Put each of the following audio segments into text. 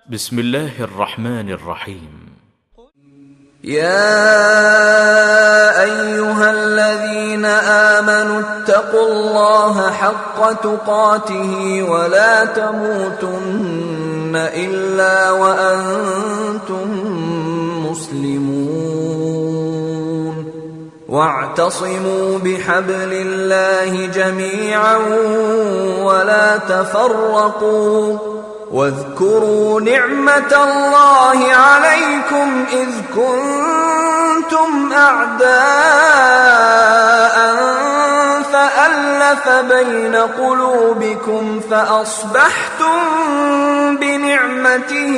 بسم الله الرحمن الرحيم. يا أيها الذين آمنوا اتقوا الله حق تقاته ولا تموتن إلا وأنتم مسلمون واعتصموا بحبل الله جميعا ولا تفرقوا واذكروا نعمة الله عليكم إذ كنتم أعداء فألف بين قلوبكم فأصبحتم بنعمته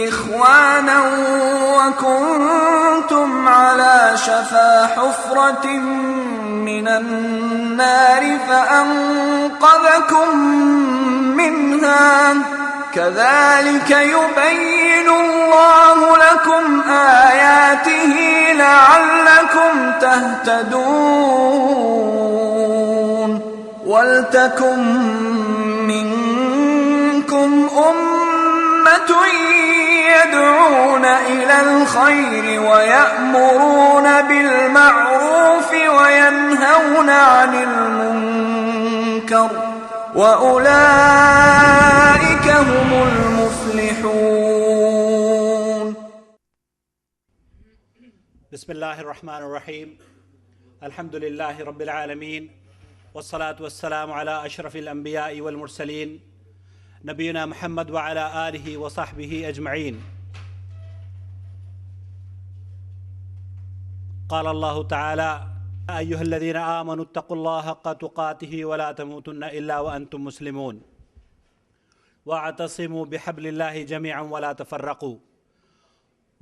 إخوانا وكنتم على شفا حفرة من النار فأنقذكم منها كذلك يبين الله لكم آياته لعلكم تهتدون ولتكن منكم أمة يدعون إلى الخير ويأمرون بالمعروف وينهون عن المنكر وأولئك هم المفلحون. بسم الله الرحمن الرحيم. الحمد لله رب العالمين والصلاة والسلام على أشرف الأنبياء والمرسلين نبينا محمد وعلى آله وصحبه أجمعين. قال الله تعالى: يا أيها الذين آمنوا اتقوا الله حق تقاته ولا تموتن إلا وأنتم مسلمون واعتصموا بحبل الله جميعا ولا تفرقوا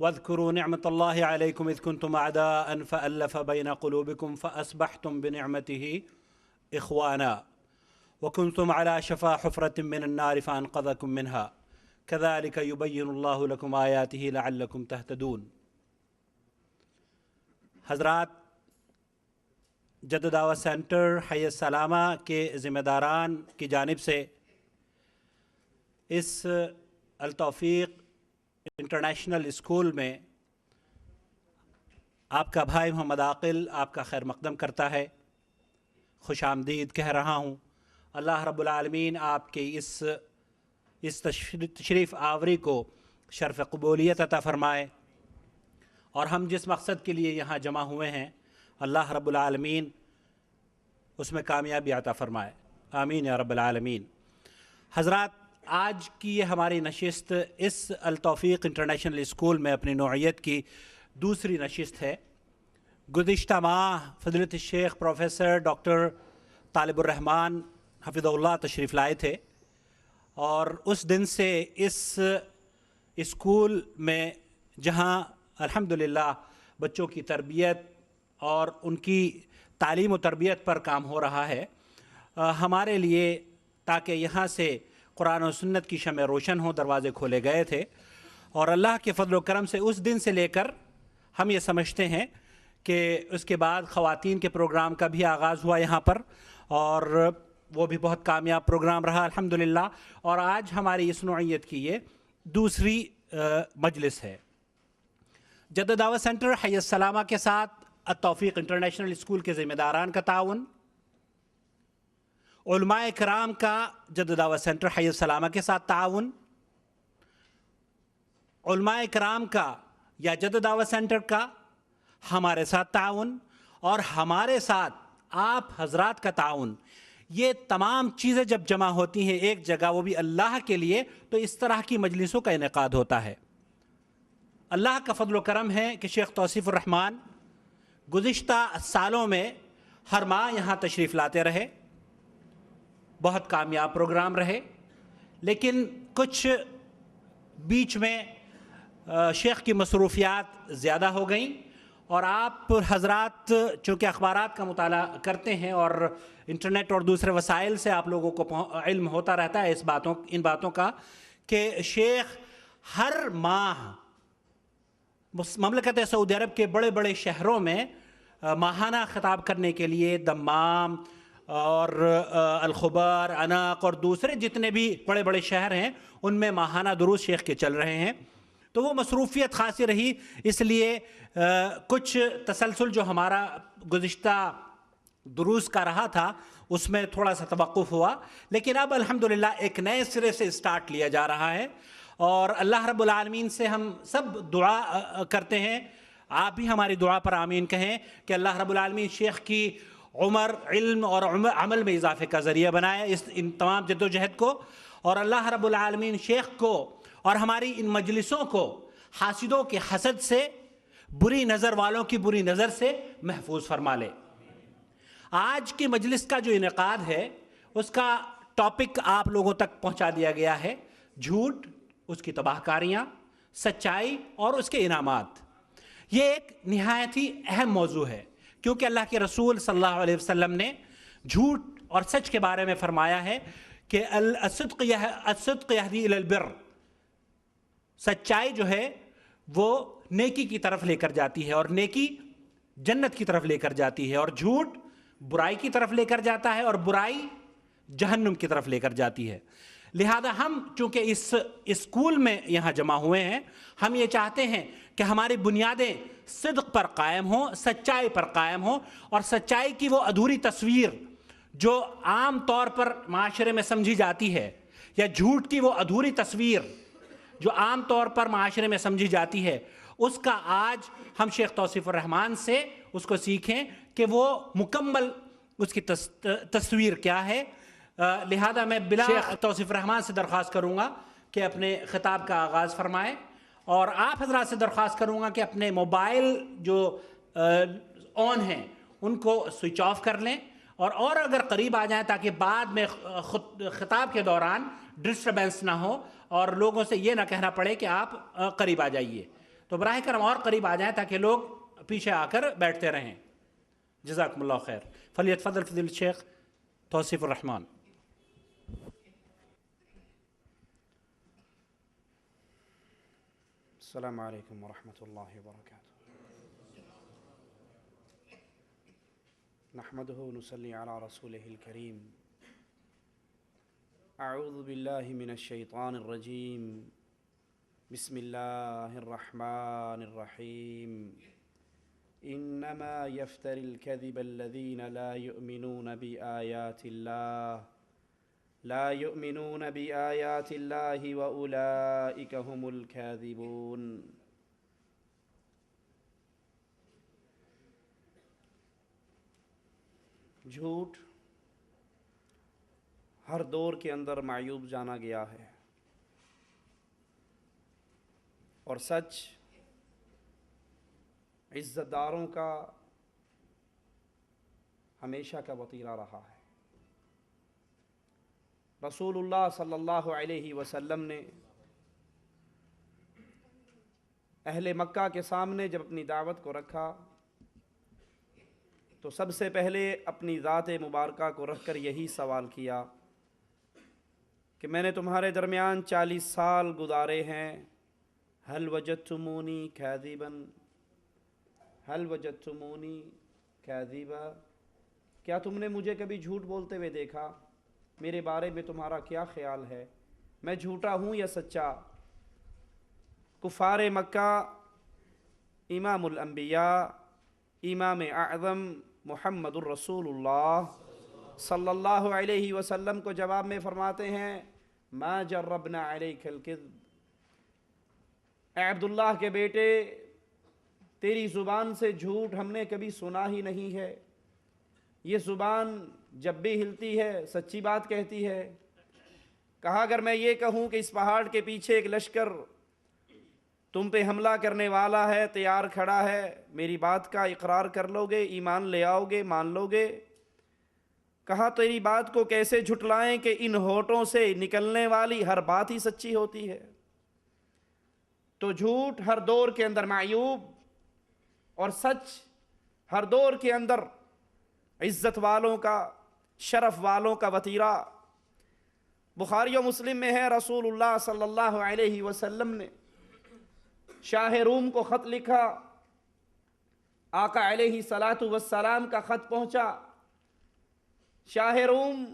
واذكروا نعمة الله عليكم إذ كنتم أعداء فألف بين قلوبكم فأصبحتم بنعمته إخوانا وكنتم على شفا حفرة من النار فأنقذكم منها كذلك يبين الله لكم آياته لعلكم تهتدون. حضرات، جدہ دعوت سینٹر حی السلامہ کے ذمہ داران کی جانب سے اس التوفیق انٹرنیشنل اسکول میں آپ کا بھائی محمد عاقل آپ کا خیر مقدم کرتا ہے. خوش آمدید کہہ رہا ہوں. اللہ رب العالمین آپ کے اس تشریف آوری کو شرف قبولیت عطا فرمائے اور ہم جس مقصد کے لیے یہاں جمع ہوئے ہیں اللہ رب العالمین اس میں کامیابی عطا فرمائے. آمین یا رب العالمین. حضرات، آج کی یہ ہماری نشست اس التوفیق انٹرنیشنل اسکول میں اپنی نوعیت کی دوسری نشست ہے. گزشتہ ماہ فضیلت الشیخ پروفیسر ڈاکٹر طالب الرحمن حفظہ اللہ تشریف لائے تھے اور اس دن سے اس اسکول میں جہاں الحمدللہ بچوں کی تربیت اور ان کی تعلیم و تربیت پر کام ہو رہا ہے، ہمارے لیے تاکہ یہاں سے قرآن و سنت کی شمع روشن ہو دروازے کھولے گئے تھے. اور اللہ کے فضل و کرم سے اس دن سے لے کر ہم یہ سمجھتے ہیں کہ اس کے بعد خواتین کے پروگرام کا بھی آغاز ہوا یہاں پر اور وہ بھی بہت کامیاب پروگرام رہا الحمدللہ. اور آج ہماری اس نوعیت کی یہ دوسری مجلس ہے. جدہ دعوت سینٹر حی السلامہ کے ساتھ التوفیق انٹرنیشنل اسکول کے ذمہ داران کا تعاون، علماء کرام کا جدہ دعوت سینٹر حی السلامہ کے ساتھ تعاون، علماء کرام کا یا جدہ دعوت سینٹر کا ہمارے ساتھ تعاون اور ہمارے ساتھ آپ حضرات کا تعاون، یہ تمام چیزیں جب جمع ہوتی ہیں ایک جگہ وہ بھی اللہ کے لیے، تو اس طرح کی مجلسوں کا انعقاد ہوتا ہے. اللہ کا فضل و کرم ہے کہ شیخ توصیف الرحمن گزشتہ سالوں میں ہر ماہ یہاں تشریف لاتے رہے، بہت کامیاب پروگرام رہے، لیکن کچھ بیچ میں شیخ کی مصروفیات زیادہ ہو گئیں اور آپ حضرات چونکہ اخبارات کا مطالعہ کرتے ہیں اور انٹرنیٹ اور دوسرے وسائل سے آپ لوگوں کو علم ہوتا رہتا ہے ان باتوں کا کہ شیخ ہر ماہ مملکت سعودی عرب کے بڑے بڑے شہروں میں ماہانہ خطاب کرنے کے لیے دمام اور الخبر، عناق اور دوسرے جتنے بھی بڑے بڑے شہر ہیں ان میں ماہانہ دروس شیخ کے چل رہے ہیں، تو وہ مصروفیت خاصی رہی، اس لیے کچھ تسلسل جو ہمارا گزشتہ دروس کا رہا تھا اس میں تھوڑا سا توقف ہوا، لیکن اب الحمدللہ ایک نئے سرے سے اسٹارٹ لیا جا رہا ہے، اور اللہ رب العالمین سے ہم سب دعا کرتے ہیں، آپ بھی ہماری دعا پر آمین کہیں کہ اللہ رب العالمین شیخ کی عمر، علم اور عمل میں اضافے کا ذریعہ بنائے ان تمام جد و جہد کو، اور اللہ رب العالمین شیخ کو اور ہماری ان مجلسوں کو حاسدوں کے حسد سے، بری نظر والوں کی بری نظر سے محفوظ فرما لے۔ آج کی مجلس کا جو انعقاد ہے اس کا ٹاپک آپ لوگوں تک پہنچا دیا گیا ہے، جھوٹ، اس کی تباہ کاریاں، سچائی اور اس کے انعامات۔ یہ ایک نہایت ہی اہم موضوع ہے، کیونکہ اللہ کے رسول صلی اللہ علیہ وسلم نے جھوٹ اور سچ کے بارے میں فرمایا ہے کہ الصدق یہدی الی البر، سچائی جو ہے وہ نیکی کی طرف لے کر جاتی ہے، اور نیکی جنت کی طرف لے کر جاتی ہے، اور جھوٹ برائی کی طرف لے کر جاتا ہے، اور برائی جہنم کی طرف لے کر جاتی ہے۔ لہذا ہم چونکہ اس اسکول میں یہاں جمع ہوئے ہیں، ہم یہ چاہتے ہیں کہ ہماری بنیادیں صدق پر قائم ہوں، سچائی پر قائم ہوں، اور سچائی کی وہ ادھوری تصویر جو عام طور پر معاشرے میں سمجھی جاتی ہے، یا جھوٹ کی وہ ادھوری تصویر جو عام طور پر معاشرے میں سمجھی جاتی ہے، اس کا آج ہم شیخ توصیف الرحمان سے اس کو سیکھیں کہ وہ مکمل اس کی تصویر کیا ہے۔ لہذا میں بلا شیخ توصیف الرحمان سے درخواست کروں گا کہ اپنے خطاب کا آغاز فرمائیں، اور آپ حضرات سے درخواست کروں گا کہ اپنے موبائل جو آن ہیں ان کو سوئچ آف کر لیں، اور اگر قریب آ جائیں تاکہ بعد میں خطاب کے دوران ڈسٹربنس نہ ہو اور لوگوں سے یہ نہ کہنا پڑے کہ آپ قریب آ جائیے، تو براہ کرم اور قریب آ جائیں تاکہ لوگ پیچھے آ کر بیٹھتے رہیں۔ جزاکم اللہ خیر۔ فلیتفضل فضیلۃ الشیخ توصیف الرحمان۔ السلام علیکم ورحمۃ اللہ وبرکاتہ۔ نحمدہ ونصلی علی رسولہ الکریم۔ اعوذ باللہ من الشیطان الرجیم، بسم اللہ الرحمن الرحیم۔ انما یفتری الکذب الذین لا یؤمنون بآیات اللہ وأولئک هم الکاذبون۔ جھوٹ ہر دور کے اندر معیوب جانا گیا ہے، اور سچ عزت داروں کا ہمیشہ کا وطیرہ رہا ہے۔ رسول اللہ صلی اللہ علیہ وسلم نے اہل مکہ کے سامنے جب اپنی دعوت کو رکھا تو سب سے پہلے اپنی ذات مبارکہ کو رکھ کر یہی سوال کیا کہ میں نے تمہارے درمیان 40 سال گزارے ہیں، هل وجدتمونی کاذبا، هل وجدتمونی کاذبا، کیا تم نے مجھے کبھی جھوٹ بولتے ہوئے دیکھا؟ میرے بارے میں تمہارا کیا خیال ہے؟ میں جھوٹا ہوں یا سچا؟ کفار مکہ امام الانبیاء، امام اعظم محمد الرسول اللہ صلی اللہ علیہ وسلم کو جواب میں فرماتے ہیں ما جربنا علیک الکذب، اے عبداللہ کے بیٹے تیری زبان سے جھوٹ ہم نے کبھی سنا ہی نہیں ہے، یہ زبان جب بھی ہلتی ہے سچی بات کہتی ہے۔ کہا اگر میں یہ کہوں کہ اس پہاڑ کے پیچھے ایک لشکر تم پہ حملہ کرنے والا ہے، تیار کھڑا ہے، میری بات کا اقرار کر لو گے، ایمان لے آؤ گے، مان لو گے؟ کہا تیری بات کو کیسے جھٹلائیں کہ ان ہونٹوں سے نکلنے والی ہر بات ہی سچی ہوتی ہے۔ تو جھوٹ ہر دور کے اندر معیوب، اور سچ ہر دور کے اندر عزت والوں کا، شرف والوں کا وطیرہ۔ بخاری و مسلم میں ہے رسول اللہ صلی اللہ علیہ وسلم نے شاہ روم کو خط لکھا آقا علیہ الصلاۃ والسلام کا خط پہنچا. شاہ روم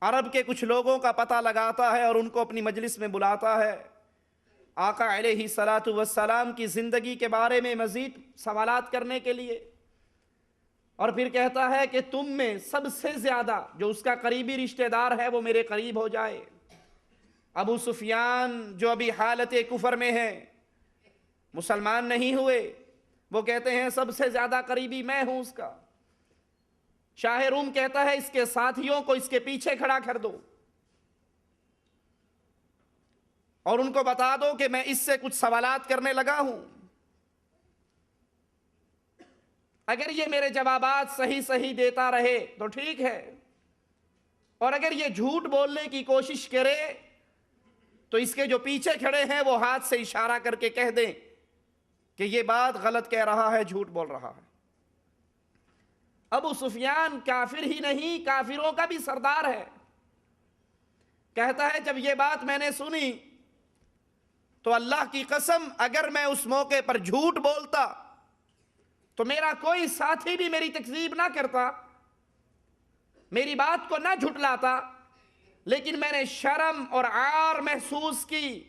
عرب کے کچھ لوگوں کا پتہ لگاتا ہے اور ان کو اپنی مجلس میں بلاتا ہے. آقا علیہ الصلاۃ والسلام کی زندگی کے بارے میں مزید سوالات کرنے کے لیے، اور پھر کہتا ہے کہ تم میں سب سے زیادہ جو اس کا قریبی رشتہ دار ہے وہ میرے قریب ہو جائے. ابو سفیان جو ابھی حالت کفر میں ہے، مسلمان نہیں ہوئے، وہ کہتے ہیں سب سے زیادہ قریبی میں ہوں اس کا. شاہ روم کہتا ہے اس کے ساتھیوں کو اس کے پیچھے کھڑا کر دو اور ان کو بتا دو کہ میں اس سے کچھ سوالات کرنے لگا ہوں. اگر یہ میرے جوابات صحیح دیتا رہے تو ٹھیک ہے، اور اگر یہ جھوٹ بولنے کی کوشش کرے تو اس کے جو پیچھے کھڑے ہیں وہ ہاتھ سے اشارہ کر کے کہہ دیں کہ یہ بات غلط کہہ رہا ہے، جھوٹ بول رہا ہے. ابو سفیان کافر ہی نہیں، کافروں کا بھی سردار ہے. کہتا ہے جب یہ بات میں نے سنی تو اللہ کی قسم اگر میں اس موقع پر جھوٹ بولتا تو میرا کوئی ساتھی بھی میری تکذیب نہ کرتا، میری بات کو نہ جھٹلاتا، لیکن میں نے شرم اور عار محسوس کی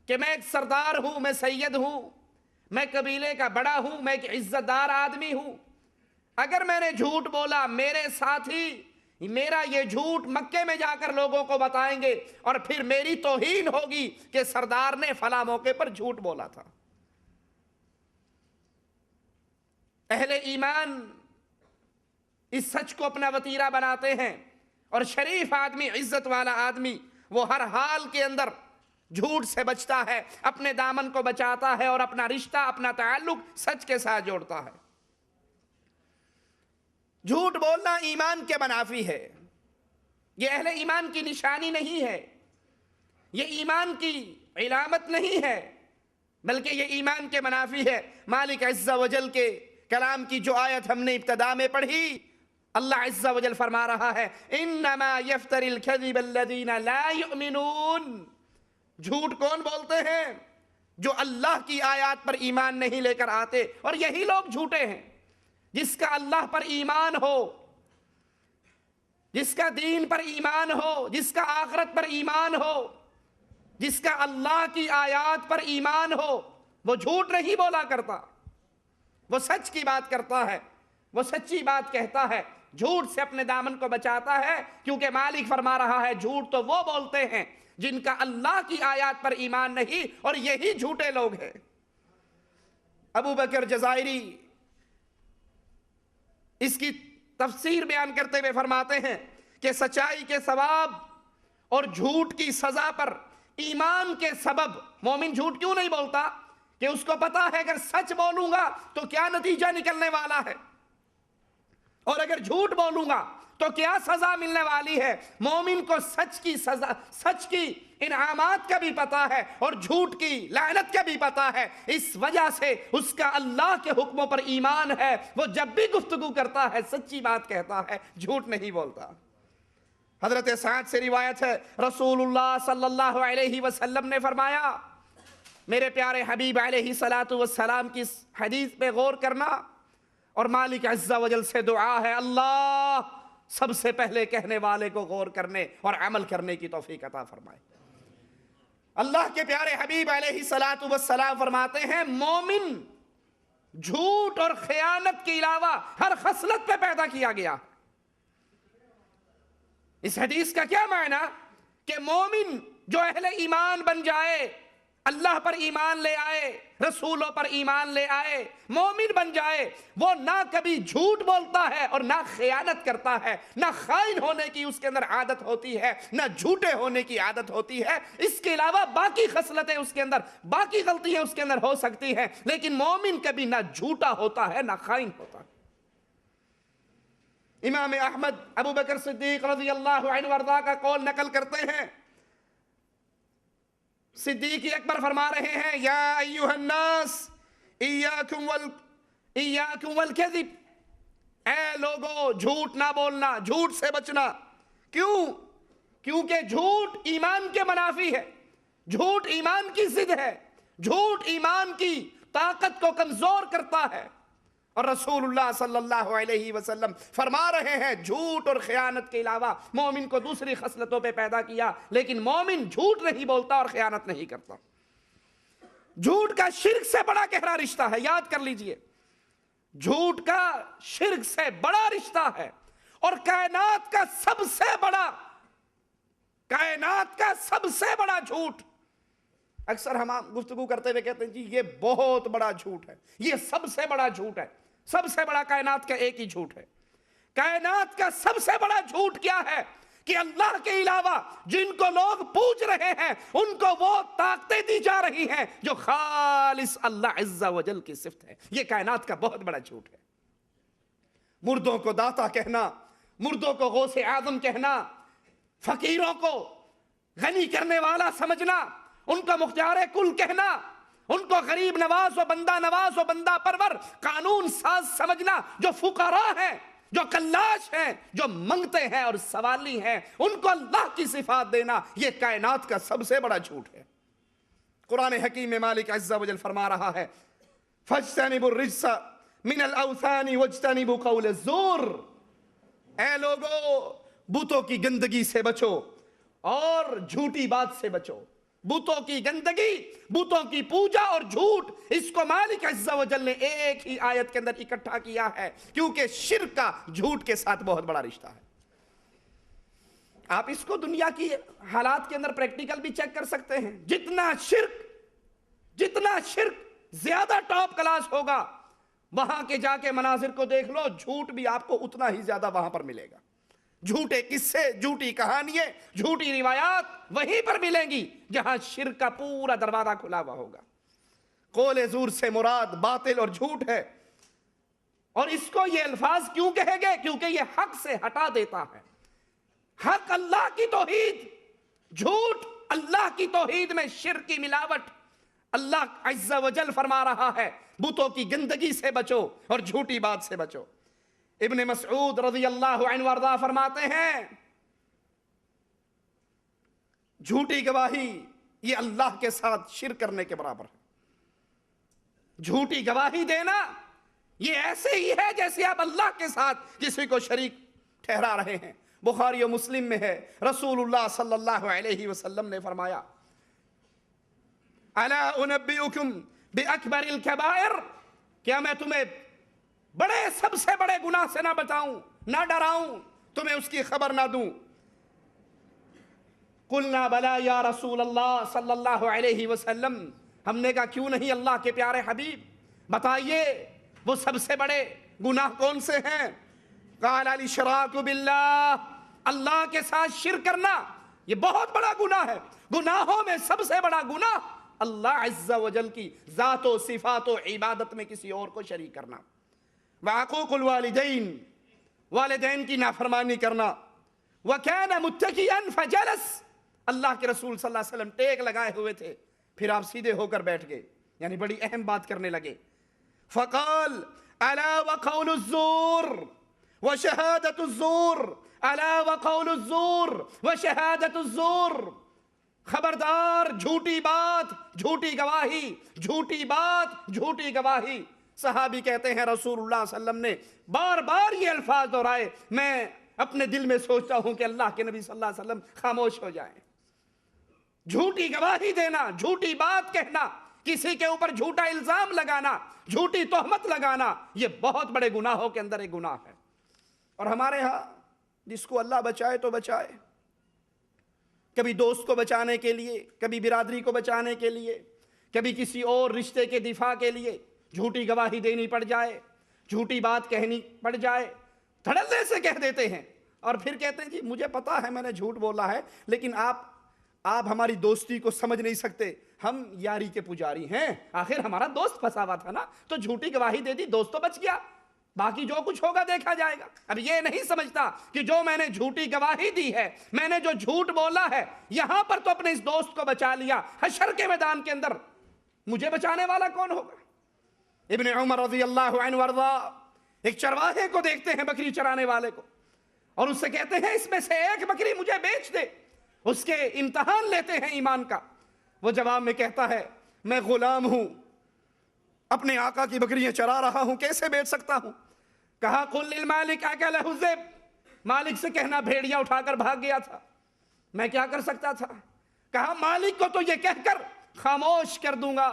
کہ میں ایک سردار ہوں، میں سید ہوں، میں قبیلے کا بڑا ہوں، میں ایک عزت دار آدمی ہوں. اگر میں نے جھوٹ بولا میرے ساتھی میرا یہ جھوٹ مکے میں جا کر لوگوں کو بتائیں گے اور پھر میری توہین ہوگی کہ سردار نے فلاں موقع پر جھوٹ بولا تھا. اہل ایمان اس سچ کو اپنا وتیرہ بناتے ہیں، اور شریف آدمی، عزت والا آدمی، وہ ہر حال کے اندر جھوٹ سے بچتا ہے، اپنے دامن کو بچاتا ہے اور اپنا رشتہ، اپنا تعلق سچ کے ساتھ جوڑتا ہے. جھوٹ بولنا ایمان کے منافی ہے. یہ اہل ایمان کی نشانی نہیں ہے، یہ ایمان کی علامت نہیں ہے، بلکہ یہ ایمان کے منافی ہے. مالک عز و جل کے کلام کی جو آیت ہم نے ابتدا میں پڑھی، اللہ عز و جل فرما رہا ہے انما یفتر الکذب الذین لا یؤمنون. جھوٹ کون بولتے ہیں؟ جو اللہ کی آیات پر ایمان نہیں لے کر آتے، اور یہی لوگ جھوٹے ہیں. جس کا اللہ پر ایمان ہو، جس کا دین پر ایمان ہو، جس کا آخرت پر ایمان ہو، جس کا اللہ کی آیات پر ایمان ہو، وہ جھوٹ نہیں بولا کرتا، وہ سچ کی بات کرتا ہے، وہ سچی بات کہتا ہے، جھوٹ سے اپنے دامن کو بچاتا ہے. کیونکہ مالک فرما رہا ہے جھوٹ تو وہ بولتے ہیں جن کا اللہ کی آیات پر ایمان نہیں، اور یہی جھوٹے لوگ ہیں. ابو بکر جزائری اس کی تفسیر بیان کرتے ہوئے فرماتے ہیں کہ سچائی کے ثواب اور جھوٹ کی سزا پر ایمان کے سبب مومن جھوٹ کیوں نہیں بولتا؟ کہ اس کو پتا ہے اگر سچ بولوں گا تو کیا نتیجہ نکلنے والا ہے، اور اگر جھوٹ بولوں گا تو کیا سزا ملنے والی ہے. مومن کو سچ کی سزا، سچ کی انعامات کا بھی پتا ہے اور جھوٹ کی لعنت کا بھی پتا ہے. اس وجہ سے اس کا اللہ کے حکموں پر ایمان ہے. وہ جب بھی گفتگو کرتا ہے سچی بات کہتا ہے، جھوٹ نہیں بولتا. حضرت سعد سے روایت ہے رسول اللہ صلی اللہ علیہ وسلم نے فرمایا، میرے پیارے حبیب علیہ الصلاۃ والسلام کی اس حدیث پہ غور کرنا، اور مالک عز و جل سے دعا ہے اللہ سب سے پہلے کہنے والے کو غور کرنے اور عمل کرنے کی توفیق عطا فرمائے. اللہ کے پیارے حبیب علیہ الصلاۃ والسلام فرماتے ہیں مومن جھوٹ اور خیانت کے علاوہ ہر خصلت پہ پیدا کیا گیا. اس حدیث کا کیا معنی؟ کہ مومن جو اہل ایمان بن جائے، اللہ پر ایمان لے آئے، رسولوں پر ایمان لے آئے، مومن بن جائے، وہ نہ کبھی جھوٹ بولتا ہے اور نہ خیانت کرتا ہے، نہ خائن ہونے کی اس کے اندر عادت ہوتی ہے، نہ جھوٹے ہونے کی عادت ہوتی ہے. اس کے علاوہ باقی خصلتیں اس کے اندر، باقی غلطیاں اس کے اندر ہو سکتی ہیں، لیکن مومن کبھی نہ جھوٹا ہوتا ہے نہ خائن ہوتا ہے. امام احمد ابو بکر صدیق رضی اللہ عنہ وارضاہ کا قول نقل کرتے ہیں. صدیق اکبر فرما رہے ہیں یا ایھا الناس ایاکم والکذب، اے لوگو جھوٹ نہ بولنا، جھوٹ سے بچنا. کیوں؟ کیونکہ جھوٹ ایمان کے منافی ہے، جھوٹ ایمان کی ضد ہے، جھوٹ ایمان کی طاقت کو کمزور کرتا ہے۔ اور رسول اللہ صلی اللہ علیہ وسلم فرما رہے ہیں جھوٹ اور خیانت کے علاوہ مومن کو دوسری خصلتوں پہ پیدا کیا، لیکن مومن جھوٹ نہیں بولتا اور خیانت نہیں کرتا۔ جھوٹ کا شرک سے بڑا گہرا رشتہ ہے، یاد کر لیجئے، جھوٹ کا شرک سے بڑا رشتہ ہے، اور کائنات کا سب سے بڑا جھوٹ، اکثر ہم گفتگو کرتے ہوئے کہتے ہیں جی یہ بہت بڑا جھوٹ ہے، یہ سب سے بڑا جھوٹ ہے۔ سب سے بڑا کائنات کا ایک ہی جھوٹ ہے۔ کائنات کا سب سے بڑا جھوٹ کیا ہے؟ کہ اللہ کے علاوہ جن کو لوگ پوج رہے ہیں ان کو وہ طاقتیں دی جا رہی ہیں جو خالص اللہ عز و جل کی صفت ہے۔ یہ کائنات کا بہت بڑا جھوٹ ہے۔ مردوں کو داتا کہنا، مردوں کو غوث اعظم کہنا، فقیروں کو غنی کرنے والا سمجھنا، ان کو مختار کل کہنا، ان کو غریب نواز و بندہ پرور قانون ساز سمجھنا، جو فقراء ہیں، جو کلاش ہیں، جو منگتے ہیں اور سوالی ہیں، ان کو اللہ کی صفات دینا، یہ کائنات کا سب سے بڑا جھوٹ ہے۔ قرآن حکیم میں مالک عز و جل فرما رہا ہے فَاجْتَنِبُوا الرِّجْسَ مِنَ الْأَوْثَانِ وَاجْتَنِبُوا قَوْلَ الزُّورِ، اے لوگو بتوں کی گندگی سے بچو اور جھوٹی بات سے بچو۔ بتوں کی گندگی، بتوں کی پوجا اور جھوٹ، اس کو مالک عز و جل نے ایک ہی آیت کے اندر اکٹھا کیا ہے، کیونکہ شرک کا جھوٹ کے ساتھ بہت بڑا رشتہ ہے۔ آپ اس کو دنیا کی حالات کے اندر پریکٹیکل بھی چیک کر سکتے ہیں۔ جتنا شرک زیادہ ٹاپ کلاس ہوگا، وہاں کے جا کے مناظر کو دیکھ لو، جھوٹ بھی آپ کو اتنا ہی زیادہ وہاں پر ملے گا۔ جھوٹے قصے، جھوٹی کہانیاں، جھوٹی روایات وہیں پر ملیں گی جہاں شرک کا پورا دروازہ کھلا ہوا ہوگا۔ قول زور سے مراد باطل اور جھوٹ ہے، اور اس کو یہ الفاظ کیوں کہے گئے؟ کیونکہ یہ حق سے ہٹا دیتا ہے۔ حق اللہ کی توحید، جھوٹ اللہ کی توحید میں شرک کی ملاوٹ۔ اللہ عز و جل فرما رہا ہے بتوں کی گندگی سے بچو اور جھوٹی بات سے بچو۔ ابن مسعود رضی اللہ عنہ وارضا فرماتے ہیں جھوٹی گواہی یہ اللہ کے ساتھ شرک کرنے کے برابر ہے۔ جھوٹی گواہی دینا یہ ایسے ہی ہے جیسے آپ اللہ کے ساتھ کسی کو شریک ٹھہرا رہے ہیں۔ بخاری و مسلم میں ہے، رسول اللہ صلی اللہ علیہ وسلم نے فرمایا الا انبئکم باکبر الکبائر، کیا میں تمہیں سب سے بڑے گناہ سے نہ بتاؤں، نہ ڈراؤں، تمہیں اس کی خبر نہ دوں؟ قلنا بلا یا رسول اللہ صلی اللہ علیہ وسلم، ہم نے کہا کیوں نہیں اللہ کے پیارے حبیب، بتائیے وہ سب سے بڑے گناہ کون سے ہیں؟ قال الاشراک باللہ، اللہ کے ساتھ شرک کرنا یہ بہت بڑا گناہ ہے۔ گناہوں میں سب سے بڑا گناہ اللہ عز و جل کی ذات و صفات و عبادت میں کسی اور کو شریک کرنا۔ وعقوق الوالدین، والدین کی نافرمانی کرنا۔ وَكَانَ مُتَّكِئًا فَجَلَسَ، اللہ کے رسول صلی اللہ علیہ وسلم ٹیک لگائے ہوئے تھے، پھر آپ سیدھے ہو کر بیٹھ گئے، یعنی بڑی اہم بات کرنے لگے۔ فَقَالَ أَلَا وَقَوْلُ الزُّورِ وَشَهَادَةُ الزُّورِ، أَلَا وَقَوْلُ الزُّورِ وَشَهَادَةُ الزُّورِ، خبردار جھوٹی بات، جھوٹی گواہی، جھوٹی بات، جھوٹی گواہی۔ صحابی کہتے ہیں رسول اللہ صلی اللہ علیہ وسلم نے بار بار یہ الفاظ دہرائے، میں اپنے دل میں سوچتا ہوں کہ اللہ کے نبی صلی اللہ علیہ وسلم خاموش ہو جائیں۔ جھوٹی گواہی دینا، جھوٹی بات کہنا، کسی کے اوپر جھوٹا الزام لگانا، جھوٹی تہمت لگانا، یہ بہت بڑے گناہوں کے اندر ایک گناہ ہے۔ اور ہمارے ہاں جس کو اللہ بچائے تو بچائے، کبھی دوست کو بچانے کے لیے، کبھی برادری کو بچانے کے لیے، کبھی کسی اور رشتے کے دفاع کے لیے جھوٹی گواہی دینی پڑ جائے، جھوٹی بات کہنی پڑ جائے، دھڑلے سے کہہ دیتے ہیں، اور پھر کہتے ہیں جی مجھے پتا ہے میں نے جھوٹ بولا ہے، لیکن آپ ہماری دوستی کو سمجھ نہیں سکتے، ہم یاری کے پجاری ہیں، آخر ہمارا دوست پھنسا ہوا تھا نا، تو جھوٹی گواہی دے دی، دوست تو بچ گیا، باقی جو کچھ ہوگا دیکھا جائے گا۔ اب یہ نہیں سمجھتا کہ جو میں نے جھوٹی گواہی دی ہے، میں نے جو جھوٹ بولا ہے، یہاں پر تو اپنے اس دوست کو بچا لیا، حشر کے میدان کے اندر مجھے بچانے والا کون ہوگا؟ ابن عمر رضی اللہ عنہ وارضا ایک چرواہے کو دیکھتے ہیں، بکری چرانے والے کو، اور اس سے کہتے ہیں اس میں سے ایک بکری مجھے بیچ دے، اس کے امتحان لیتے ہیں ایمان کا۔ وہ جواب میں کہتا ہے میں غلام ہوں، اپنے آقا کی بکریاں چرا رہا ہوں، کیسے بیچ سکتا ہوں؟ کہا قل للمالک اکلہ الذئب، مالک سے کہنا بھیڑیا اٹھا کر بھاگ گیا تھا، میں کیا کر سکتا تھا؟ کہا مالک کو تو یہ کہہ کر خاموش کر دوں گا،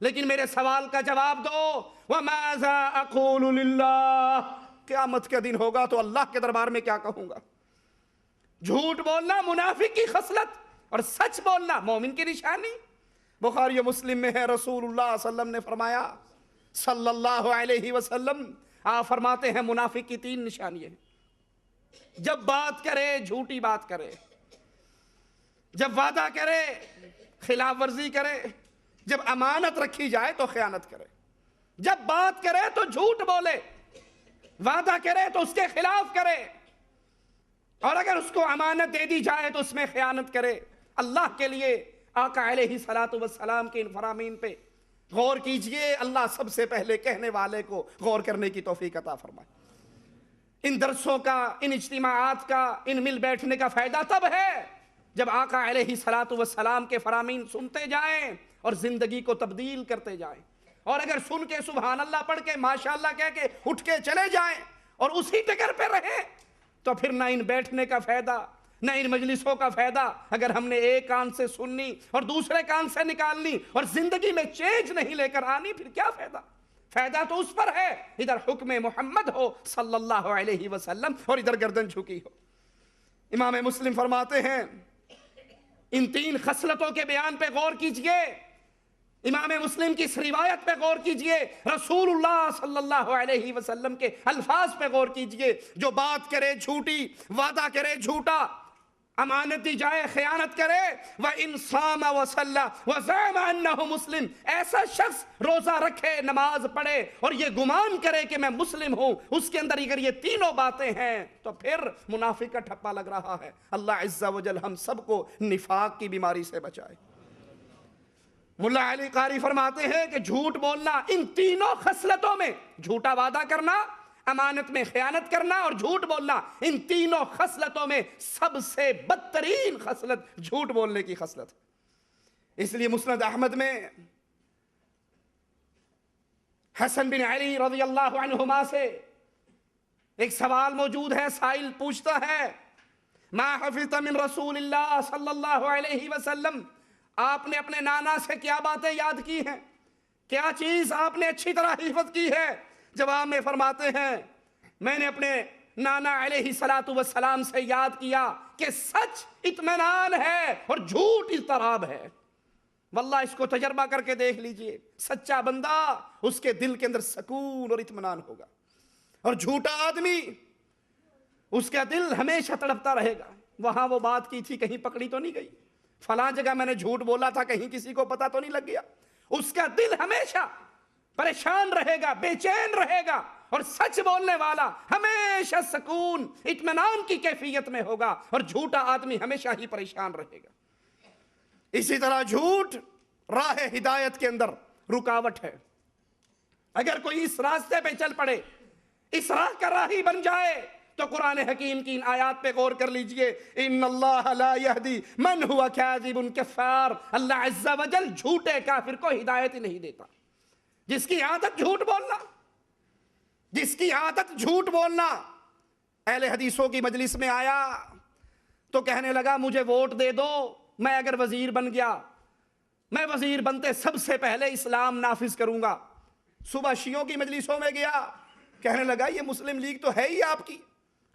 لیکن میرے سوال کا جواب دو، وَمَاذَا أَقُولُ لِلَّهِ، قیامت کے دن ہوگا تو اللہ کے دربار میں کیا کہوں گا؟ جھوٹ بولنا منافق کی خصلت اور سچ بولنا مومن کی نشانی۔ بخاری و مسلم میں ہے، رسول اللہ صلی اللہ علیہ وسلم نے فرمایا صلی اللہ علیہ وسلم، آپ فرماتے ہیں منافق کی 3 نشانیاں ہیں۔ جب بات کرے جھوٹی بات کرے، جب وعدہ کرے خلاف ورزی کرے، جب امانت رکھی جائے تو خیانت کرے، جب بات کرے تو جھوٹ بولے، وعدہ کرے تو اس کے خلاف کرے، اور اگر اس کو امانت دے دی جائے تو اس میں خیانت کرے۔ اللہ کے لیے آقا علیہ السلام کے ان فرامین پہ غور کیجئے، اللہ سب سے پہلے کہنے والے کو غور کرنے کی توفیق عطا فرمائے۔ ان درسوں کا، ان اجتماعات کا، ان مل بیٹھنے کا فائدہ تب ہے جب آقا علیہ السلام کے فرامین سنتے جائیں اور زندگی کو تبدیل کرتے جائیں، اور اگر سن کے سبحان اللہ پڑھ کے ماشاءاللہ کہہ کے اٹھ کے چلے جائیں اور اسی ٹکر پہ رہیں تو پھر نہ ان بیٹھنے کا فائدہ، نہ ان مجلسوں کا فائدہ۔ اگر ہم نے ایک کان سے سننی اور دوسرے کان سے نکالنی اور زندگی میں چینج نہیں لے کر آنی، پھر کیا فائدہ؟ فائدہ تو اس پر ہے ادھر حکم محمد ہو صلی اللہ علیہ وسلم اور ادھر گردن جھکی ہو۔ امام مسلم فرماتے ہیں ان 3 خصلتوں کے بیان پہ غور کیجئے، امام مسلم کی اس روایت پہ غور کیجئے، رسول اللہ صلی اللہ علیہ وسلم کے الفاظ پہ غور کیجئے۔ جو بات کرے جھوٹی، وعدہ کرے جھوٹا، امانت دی جائے خیانت کرے، وَإِنْ صَامَ وَصَلَّى وَزَعَمَ أَنَّهُ مسلم، ایسا شخص روزہ رکھے، نماز پڑھے اور یہ گمان کرے کہ میں مسلم ہوں، اس کے اندر اگر یہ تینوں باتیں ہیں تو پھر منافق کا ٹھپا لگ رہا ہے۔ اللہ عز و جل ہم سب کو نفاق کی بیماری سے بچائے۔ ملا علی قاری فرماتے ہیں کہ جھوٹ بولنا ان تینوں خصلتوں میں، جھوٹا وعدہ کرنا، امانت میں خیانت کرنا اور جھوٹ بولنا، ان تینوں خصلتوں میں سب سے بدترین خصلت جھوٹ بولنے کی خصلت۔ اس لیے مسند احمد میں حسن بن علی رضی اللہ عنہما سے ایک سوال موجود ہے، سائل پوچھتا ہے ما حفظت من رسول اللہ صلی اللہ علیہ وسلم، آپ نے اپنے نانا سے کیا باتیں یاد کی ہیں، کیا چیز آپ نے اچھی طرح حفظ کی ہے؟ جواب میں فرماتے ہیں میں نے اپنے نانا علیہ السلام سے یاد کیا کہ سچ اطمینان ہے اور جھوٹ اضطراب ہے۔ واللہ اس کو تجربہ کر کے دیکھ لیجئے، سچا بندہ اس کے دل کے اندر سکون اور اطمینان ہوگا، اور جھوٹا آدمی اس کا دل ہمیشہ تڑپتا رہے گا، وہاں وہ بات کی تھی کہیں پکڑی تو نہیں گئی، فلاں جگہ میں نے جھوٹ بولا تھا کہیں کسی کو پتا تو نہیں لگ گیا۔ اس کا دل ہمیشہ پریشان رہے گا، بے چین رہے گا، اور سچ بولنے والا ہمیشہ سکون اطمینان کی کیفیت میں ہوگا، اور جھوٹا آدمی ہمیشہ ہی پریشان رہے گا۔ اسی طرح جھوٹ راہ ہدایت کے اندر رکاوٹ ہے۔ اگر کوئی اس راستے پہ چل پڑے، اس راہ کا راہی بن جائے، تو قرآن حکیم کی ان آیات پہ غور کر لیجئے، ان اللہ لا یہدی من ہوا کاذب کفار، اللہ عز و جل جھوٹے کافر کو ہدایت ہی نہیں دیتا۔ جس کی عادت جھوٹ بولنا، جس کی عادت جھوٹ بولنا، اہل حدیثوں کی مجلس میں آیا تو کہنے لگا مجھے ووٹ دے دو، میں اگر وزیر بن گیا، میں وزیر بنتے سب سے پہلے اسلام نافذ کروں گا۔ صبح شیعوں کی مجلسوں میں گیا، کہنے لگا یہ مسلم لیگ تو ہے ہی آپ کی،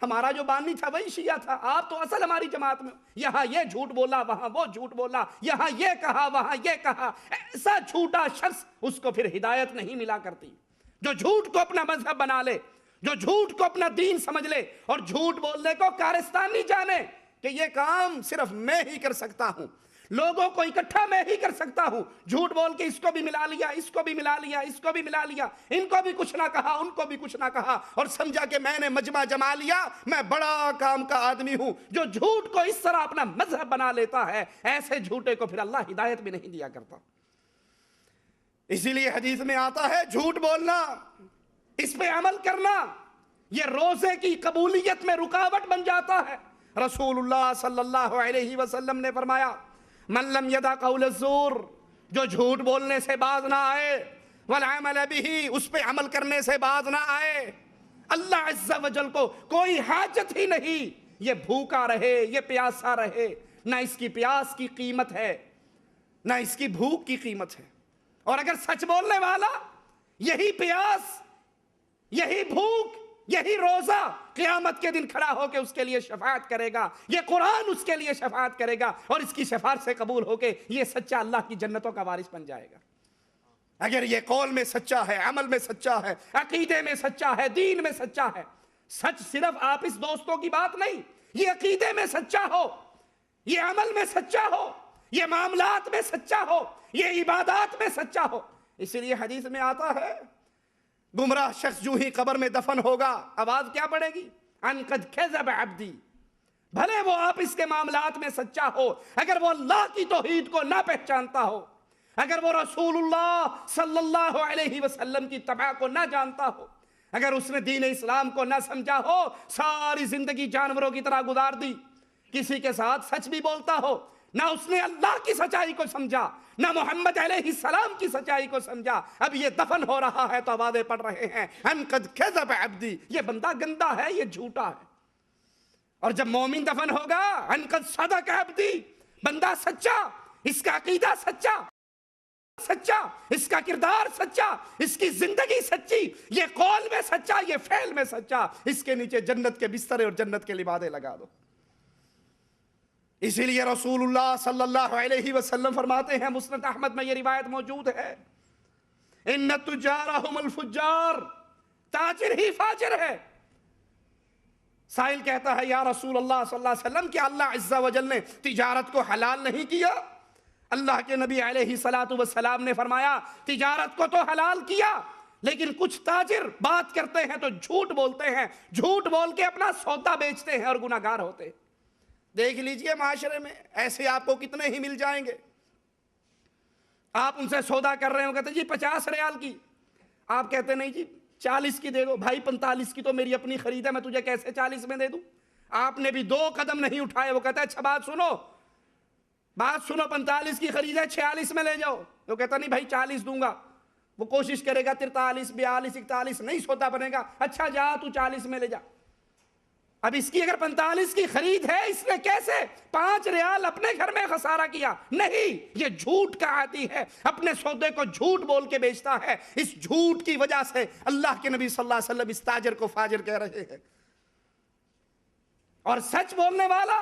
ہمارا جو بانی تھا وہی شیعہ تھا، آپ تو اصل ہماری جماعت میں، یہاں یہ جھوٹ بولا وہاں وہ جھوٹ بولا، یہاں یہ کہا وہاں یہ کہا۔ ایسا جھوٹا شخص، اس کو پھر ہدایت نہیں ملا کرتی۔ جو جھوٹ کو اپنا مذہب بنا لے، جو جھوٹ کو اپنا دین سمجھ لے اور جھوٹ بولنے کو کارستانی جانے کہ یہ کام صرف میں ہی کر سکتا ہوں، لوگوں کو اکٹھا میں ہی کر سکتا ہوں، جھوٹ بول کے اس کو بھی ملا لیا، اس کو بھی ملا لیا، اس کو بھی ملا لیا، ان کو بھی کچھ نہ کہا، ان کو بھی کچھ نہ کہا، اور سمجھا کہ میں نے مجمع جما لیا، میں بڑا کام کا آدمی ہوں۔ جو جھوٹ کو اس طرح اپنا مذہب بنا لیتا ہے، ایسے جھوٹے کو پھر اللہ ہدایت بھی نہیں دیا کرتا۔ اسی لیے حدیث میں آتا ہے جھوٹ بولنا، اس پہ عمل کرنا، یہ روزے کی قبولیت میں رکاوٹ بن جاتا ہے۔ رسول اللہ صلی اللہ علیہ وسلم نے فرمایا من لم یدع قول الزور، جو جھوٹ بولنے سے باز نہ آئے، والعمل به، اس پہ عمل کرنے سے باز نہ آئے۔ اللہ عز و جل کو کوئی حاجت ہی نہیں یہ بھوکا رہے، یہ پیاسا رہے، نہ اس کی پیاس کی قیمت ہے نہ اس کی بھوک کی قیمت ہے۔ اور اگر سچ بولنے والا یہی پیاس، یہی بھوک، یہی روزہ قیامت کے دن کھڑا ہو کے اس کے لیے شفاعت کرے گا، یہ قرآن اس کے لیے شفاعت کرے گا، اور اس کی شفاعت سے قبول ہو کے یہ سچا اللہ کی جنتوں کا وارث بن جائے گا۔ اگر یہ قول میں سچا ہے، عمل میں سچا ہے، عقیدے میں سچا ہے، دین میں سچا ہے۔ سچ صرف آپس دوستوں کی بات نہیں، یہ عقیدے میں سچا ہو، یہ عمل میں سچا ہو، یہ معاملات میں سچا ہو، یہ عبادات میں سچا ہو۔ اس لیے حدیث میں آتا ہے گمراہ شخص جو ہی قبر میں دفن ہوگا آواز کیا پڑے گی؟ ان قد کذب عبدی۔ بھلے وہ آپس کے معاملات میں سچا ہو، اگر وہ اللہ کی توحید کو نہ پہچانتا ہو، اگر وہ رسول اللہ صلی اللہ علیہ وسلم کی اتباع کو نہ جانتا ہو، اگر اس نے دین اسلام کو نہ سمجھا ہو، ساری زندگی جانوروں کی طرح گزار دی، کسی کے ساتھ سچ بھی بولتا ہو، نہ اس نے اللہ کی سچائی کو سمجھا، نہ محمد علیہ السلام کی سچائی کو سمجھا، اب یہ دفن ہو رہا ہے تو آوازیں پڑ رہے ہیں ان قد کذب عبدی، یہ بندہ گندا ہے، یہ جھوٹا ہے۔ اور جب مومن دفن ہوگا ان قد صدق عبدی، بندہ سچا، اس کا عقیدہ سچا، اس کا کردار سچا، اس کی زندگی سچی، یہ قول میں سچا، یہ فعل میں سچا، اس کے نیچے جنت کے بسترے اور جنت کے لبادے لگا دو۔ اسی لیے رسول اللہ صلی اللہ علیہ وسلم فرماتے ہیں، مسند احمد میں یہ روایت موجود ہے، ان تجارہم الفجار، تاجر ہی فاجر ہے۔ سائل کہتا ہے یا رسول اللہ صلی اللہ علیہ وسلم، کیا اللہ عز و جل نے تجارت کو حلال نہیں کیا؟ اللہ کے نبی علیہ السلام نے فرمایا تجارت کو تو حلال کیا، لیکن کچھ تاجر بات کرتے ہیں تو جھوٹ بولتے ہیں، جھوٹ بول کے اپنا سودا بیچتے ہیں اور گناہگار ہوتے ہیں۔ دیکھ لیجئے معاشرے میں ایسے آپ کو کتنے ہی مل جائیں گے، آپ ان سے سودا کر رہے ہو، کہتے جی 50 ریال کی، آپ کہتے نہیں جی 40 کی دے دو، بھائی 45 کی تو میری اپنی خرید ہے، میں تجھے کیسے 40 میں دے دوں؟ آپ نے بھی 2 قدم نہیں اٹھائے، وہ کہتا ہے اچھا بات سنو 45 کی خرید ہے 46 میں لے جاؤ، وہ کہتا نہیں بھائی 40 دوں گا، وہ کوشش کرے گا 43 42 41 نہیں سودا بنے گا، اچھا جا تو 40 میں لے جا۔ اب اس کی اگر 45 کی خرید ہے، اس نے کیسے 5 ریال اپنے گھر میں خسارہ کیا؟ نہیں، یہ جھوٹ کا عادی ہے، اپنے سودے کو جھوٹ بول کے بیچتا ہے، اس جھوٹ کی وجہ سے اللہ کے نبی صلی اللہ علیہ وسلم اس تاجر کو فاجر کہہ رہے ہیں۔ اور سچ بولنے والا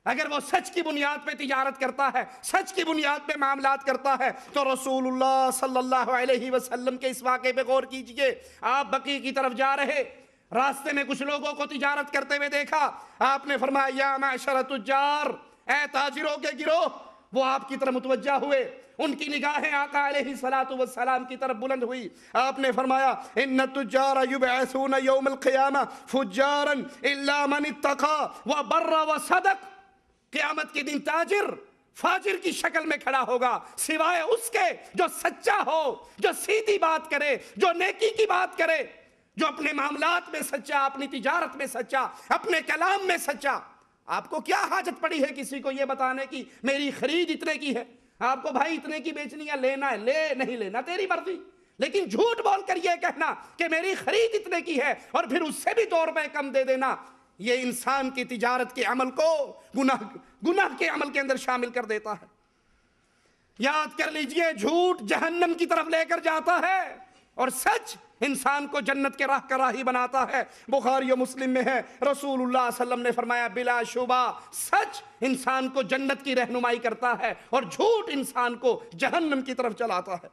اگر وہ سچ کی بنیاد پہ تجارت کرتا ہے، سچ کی بنیاد پہ معاملات کرتا ہے، تو رسول اللہ صلی اللہ علیہ وسلم کے اس واقعے پہ غور کیجئے۔ آپ بقیع کی طرف جا رہے، راستے میں کچھ لوگوں کو تجارت کرتے ہوئے دیکھا، آپ نے فرمایا یا معشر التجار، اے تاجروں کے گروہ، وہ آپ کی طرف متوجہ ہوئے، ان کی نگاہیں آقا علیہ السلام کی طرف بلند ہوئی، آپ نے فرمایا ان التجار یبعثون یوم القیامہ فجارا الا من اتقى وبر وصدق، قیامت کے دن تاجر فاجر کی شکل میں کھڑا ہوگا سوائے اس کے جو سچا ہو، جو سیدھی بات کرے، جو نیکی کی بات کرے، جو اپنے معاملات میں سچا، اپنی تجارت میں سچا، اپنے کلام میں سچا۔ آپ کو کیا حاجت پڑی ہے کسی کو یہ بتانے کی میری خرید اتنے کی ہے؟ آپ کو بھائی اتنے کی بیچنی ہے، لینا ہے لے، نہیں لینا تیری مرضی، لیکن جھوٹ بول کر یہ کہنا کہ میری خرید اتنے کی ہے اور پھر اس سے بھی 2 روپے کم دے دینا، یہ انسان کی تجارت کے عمل کو گناہ کے عمل کے اندر شامل کر دیتا ہے۔ یاد کر لیجئے، جھوٹ جہنم کی طرف لے کر جاتا ہے اور سچ انسان کو جنت کے راہ کا راہی بناتا ہے۔ بخاری و مسلم میں ہے، رسول اللہ صلی اللہ علیہ وسلم نے فرمایا بلا شبہ سچ انسان کو جنت کی رہنمائی کرتا ہے اور جھوٹ انسان کو جہنم کی طرف چلاتا ہے۔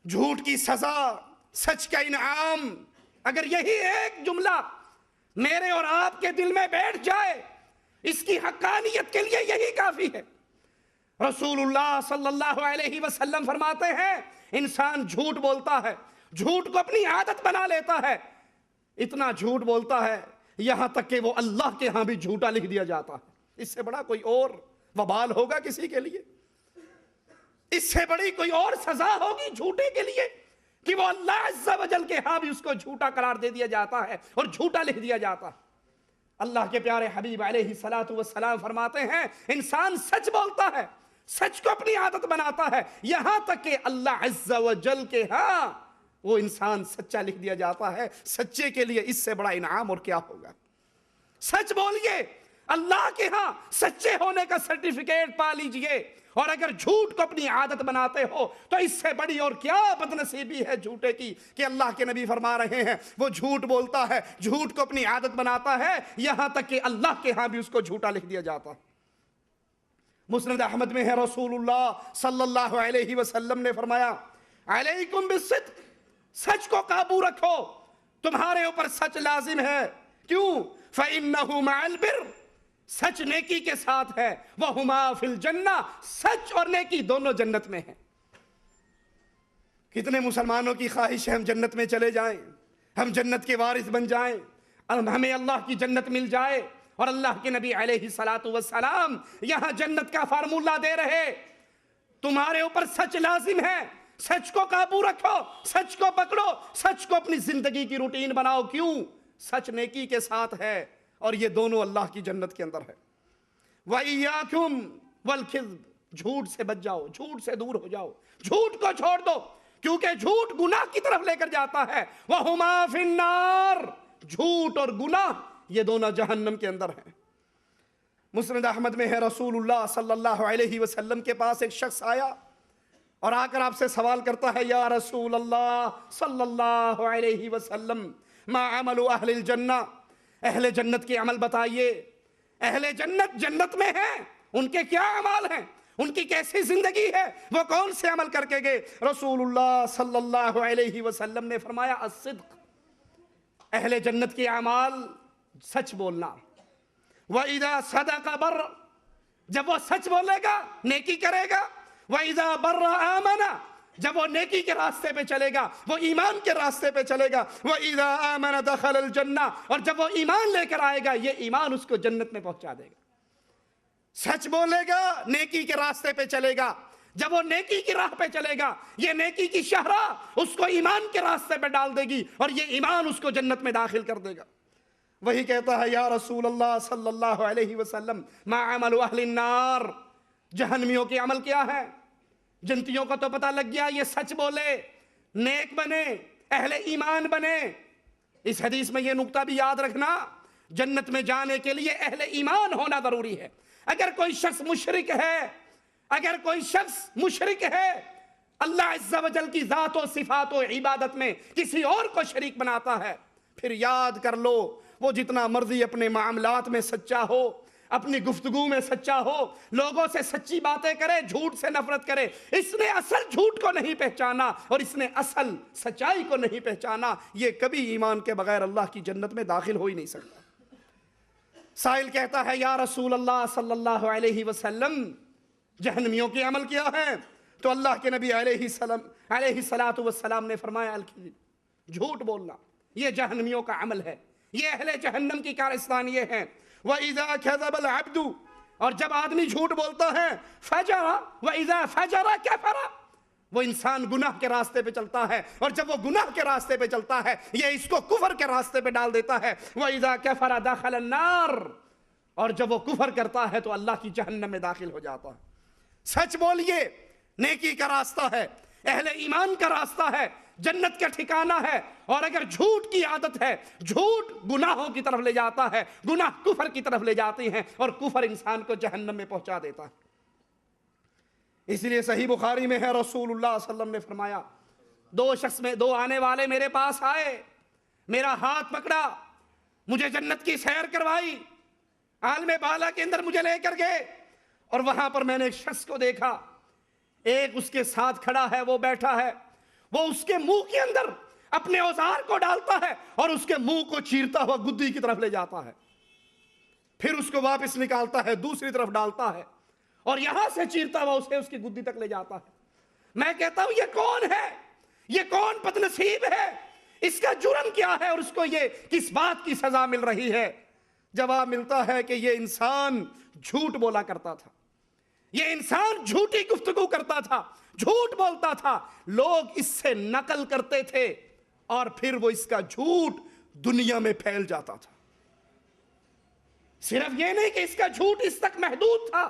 جھوٹ کی سزا، سچ کا انعام، اگر یہی ایک جملہ میرے اور آپ کے دل میں بیٹھ جائے، اس کی حقانیت کے لیے یہی کافی ہے۔ رسول اللہ صلی اللہ علیہ وسلم فرماتے ہیں انسان جھوٹ بولتا ہے، جھوٹ کو اپنی عادت بنا لیتا ہے، اتنا جھوٹ بولتا ہے یہاں تک کہ وہ اللہ کے ہاں بھی جھوٹا لکھ دیا جاتا ہے۔ اس سے بڑا کوئی اور وبال ہوگا کسی کے لیے؟ اس سے بڑی کوئی اور سزا ہوگی جھوٹے کے لیے کہ وہ اللہ عز و جل کے ہاں بھی اس کو جھوٹا قرار دے دیا جاتا ہے اور جھوٹا لکھ دیا جاتا ہے۔ اللہ کے پیارے حبیب علیہ السلام فرماتے ہیں انسان سچ بولتا ہے، سچ کو اپنی عادت بناتا ہے، یہاں تک کہ اللہ عز و جل کے ہاں وہ انسان سچا لکھ دیا جاتا ہے۔ سچے کے لیے اس سے بڑا انعام اور کیا ہوگا؟ سچ بولیے، اللہ کے ہاں سچے ہونے کا سرٹیفکیٹ پا لیجئے، اور اگر جھوٹ کو اپنی عادت بناتے ہو تو اس سے بڑی اور کیا بدنصیبی ہے جھوٹے کی، کہ اللہ کے نبی فرما رہے ہیں وہ جھوٹ بولتا ہے، جھوٹ کو اپنی عادت بناتا ہے، یہاں تک کہ اللہ کے ہاں بھی اس کو جھوٹا لکھ دیا جاتا ہے۔ مسند احمد میں ہے، رسول اللہ صلی اللہ علیہ وسلم نے فرمایا علیکم بالصدق، سچ کو قابو رکھو، تمہارے اوپر سچ لازم ہے۔ کیوں؟ فَإِنَّهُ مَعَ الْبِرِّ، سچ نیکی کے ساتھ ہے، وَهُمَا فِي الْجَنَّةِ، سچ اور نیکی دونوں جنت میں ہیں۔ کتنے مسلمانوں کی خواہش ہے ہم جنت میں چلے جائیں، ہم جنت کے وارث بن جائیں، ہمیں اللہ کی جنت مل جائے، اور اللہ کے نبی علیہ السلام یہاں جنت کا فارمولہ دے رہے، تمہارے اوپر سچ لازم ہے، سچ کو قابو رکھو، سچ کو پکڑو، سچ کو اپنی زندگی کی روٹین بناؤ۔ کیوں؟ سچ نیکی کے ساتھ ہے، اور یہ دونوں اللہ کی جنت کے اندر ہے۔ وَإِيَّاكُمْ وَالْكِذْبِ، جھوٹ سے بچ جاؤ، جھوٹ سے دور ہو جاؤ، جھوٹ کو چھوڑ دو، کیونکہ جھوٹ گناہ کی طرف لے کر جاتا ہے۔ وَهُمَا فِي النَّارِ، جھوٹ اور گناہ یہ دونوں جہنم کے اندر ہیں۔ مسند احمد میں ہے، رسول اللہ صلی اللہ علیہ وسلم کے پاس ایک شخص آیا اور آ کر آپ سے سوال کرتا ہے، یا رسول اللہ صلی اللہ علیہ وسلم، ما عمل اہل الجنہ، اہل جنت کے عمل بتائیے، اہل جنت جنت میں ہیں، ان کے کیا اعمال ہیں، ان کی کیسی زندگی ہے، وہ کون سے عمل کر کے گئے؟ رسول اللہ صلی اللہ علیہ وسلم نے فرمایا الصدق، اہل جنت کے اعمال سچ بولنا۔ وَإِذَا صَدَقَ بَرَّ، جب وہ سچ بولے گا نیکی کرے گا۔ وَإِذَا بَرَّ آمَنَ، جب وہ نیکی کے راستے پہ چلے گا، وہ ایمان کے راستے پہ چلے گا۔ وَإِذَا آمَنَ دَخَلَ الْجَنَّةِ، اور جب وہ ایمان لے کر آئے گا، یہ ایمان اس کو جنت میں پہنچا دے گا۔ سچ بولے گا، نیکی کے راستے پہ چلے گا، جب وہ نیکی کی راہ پہ چلے گا، یہ نیکی کی شاہراہ اس کو ایمان کے راستے پہ ڈال دے گی، اور یہ ایمان اس کو جنت میں داخل کر دے گا۔ وہی کہتا ہے، یا رسول اللہ صلی اللہ علیہ وسلم، ما عمل اہل النار، جہنمیوں کے عمل کیا ہے؟ جنتیوں کو تو پتہ لگ گیا یہ سچ بولے، نیک بنے، اہل ایمان بنے۔ اس حدیث میں یہ نقطہ بھی یاد رکھنا، جنت میں جانے کے لیے اہل ایمان ہونا ضروری ہے۔ اگر کوئی شخص مشرک ہے، اگر کوئی شخص مشرک ہے، اللہ عز و جل کی ذات و صفات و عبادت میں کسی اور کو شریک بناتا ہے، پھر یاد کر لو وہ جتنا مرضی اپنے معاملات میں سچا ہو، اپنی گفتگو میں سچا ہو، لوگوں سے سچی باتیں کرے، جھوٹ سے نفرت کرے، اس نے اصل جھوٹ کو نہیں پہچانا اور اس نے اصل سچائی کو نہیں پہچانا، یہ کبھی ایمان کے بغیر اللہ کی جنت میں داخل ہو ہی نہیں سکتا۔ سائل کہتا ہے، یا رسول اللہ صلی اللہ علیہ وسلم، جہنمیوں کے عمل کیا ہے؟ تو اللہ کے نبی علیہ السلام نے فرمایا الکذب، جھوٹ بولنا، یہ جہنمیوں کا عمل ہے، یہ اہل جہنم کی کارستان یہ ہے۔ وَإِذَا كَذَبَ الْعَبْدُ، اور جب آدمی جھوٹ بولتا ہے، فَجَرَ، وَإِذَا فَجَرَ كَفَرَ، وہ انسان گناہ کے راستے پہ چلتا ہے، اور جب وہ گناہ کے راستے پہ چلتا ہے یہ اس کو کفر کے راستے پہ ڈال دیتا ہے۔ وَإِذَا كَفَرَ دَخَلَ النَّارِ، اور جب وہ کفر کرتا ہے تو اللہ کی جہنم میں داخل ہو جاتا ہے۔ سچ بولیے، نیکی کا راستہ ہے، اہل ایمان کا راستہ ہے، جنت کا ٹھکانہ ہے، اور اگر جھوٹ کی عادت ہے، جھوٹ گناہوں کی طرف لے جاتا ہے، گناہ کفر کی طرف لے جاتے ہیں، اور کفر انسان کو جہنم میں پہنچا دیتا ہے۔ اس لیے صحیح بخاری میں ہے، رسول اللہ صلی اللہ علیہ وسلم نے فرمایا، دو آنے والے میرے پاس آئے، میرا ہاتھ پکڑا، مجھے جنت کی سیر کروائی، عالم بالا کے اندر مجھے لے کر گئے، اور وہاں پر میں نے ایک شخص کو دیکھا، ایک اس کے ساتھ کھڑا ہے، وہ بیٹھا ہے، وہ اس کے منہ کے اندر اپنے اوزار کو ڈالتا ہے اور اس کے منہ کو چیرتا ہوا گدی کی طرف لے جاتا ہے، پھر اس کو واپس نکالتا ہے، دوسری طرف ڈالتا ہے، اور یہاں سے چیرتا ہوا اسے اس کی گدی تک لے جاتا ہے۔ میں کہتا ہوں یہ کون ہے؟ یہ کون بدنصیب ہے؟ اس کا جرم کیا ہے اور اس کو یہ کس بات کی سزا مل رہی ہے؟ جواب ملتا ہے کہ یہ انسان جھوٹ بولا کرتا تھا، یہ انسان جھوٹی گفتگو کرتا تھا، جھوٹ بولتا تھا، لوگ اس سے نقل کرتے تھے اور پھر وہ اس کا جھوٹ دنیا میں پھیل جاتا تھا۔ صرف یہ نہیں کہ اس کا جھوٹ اس تک محدود تھا،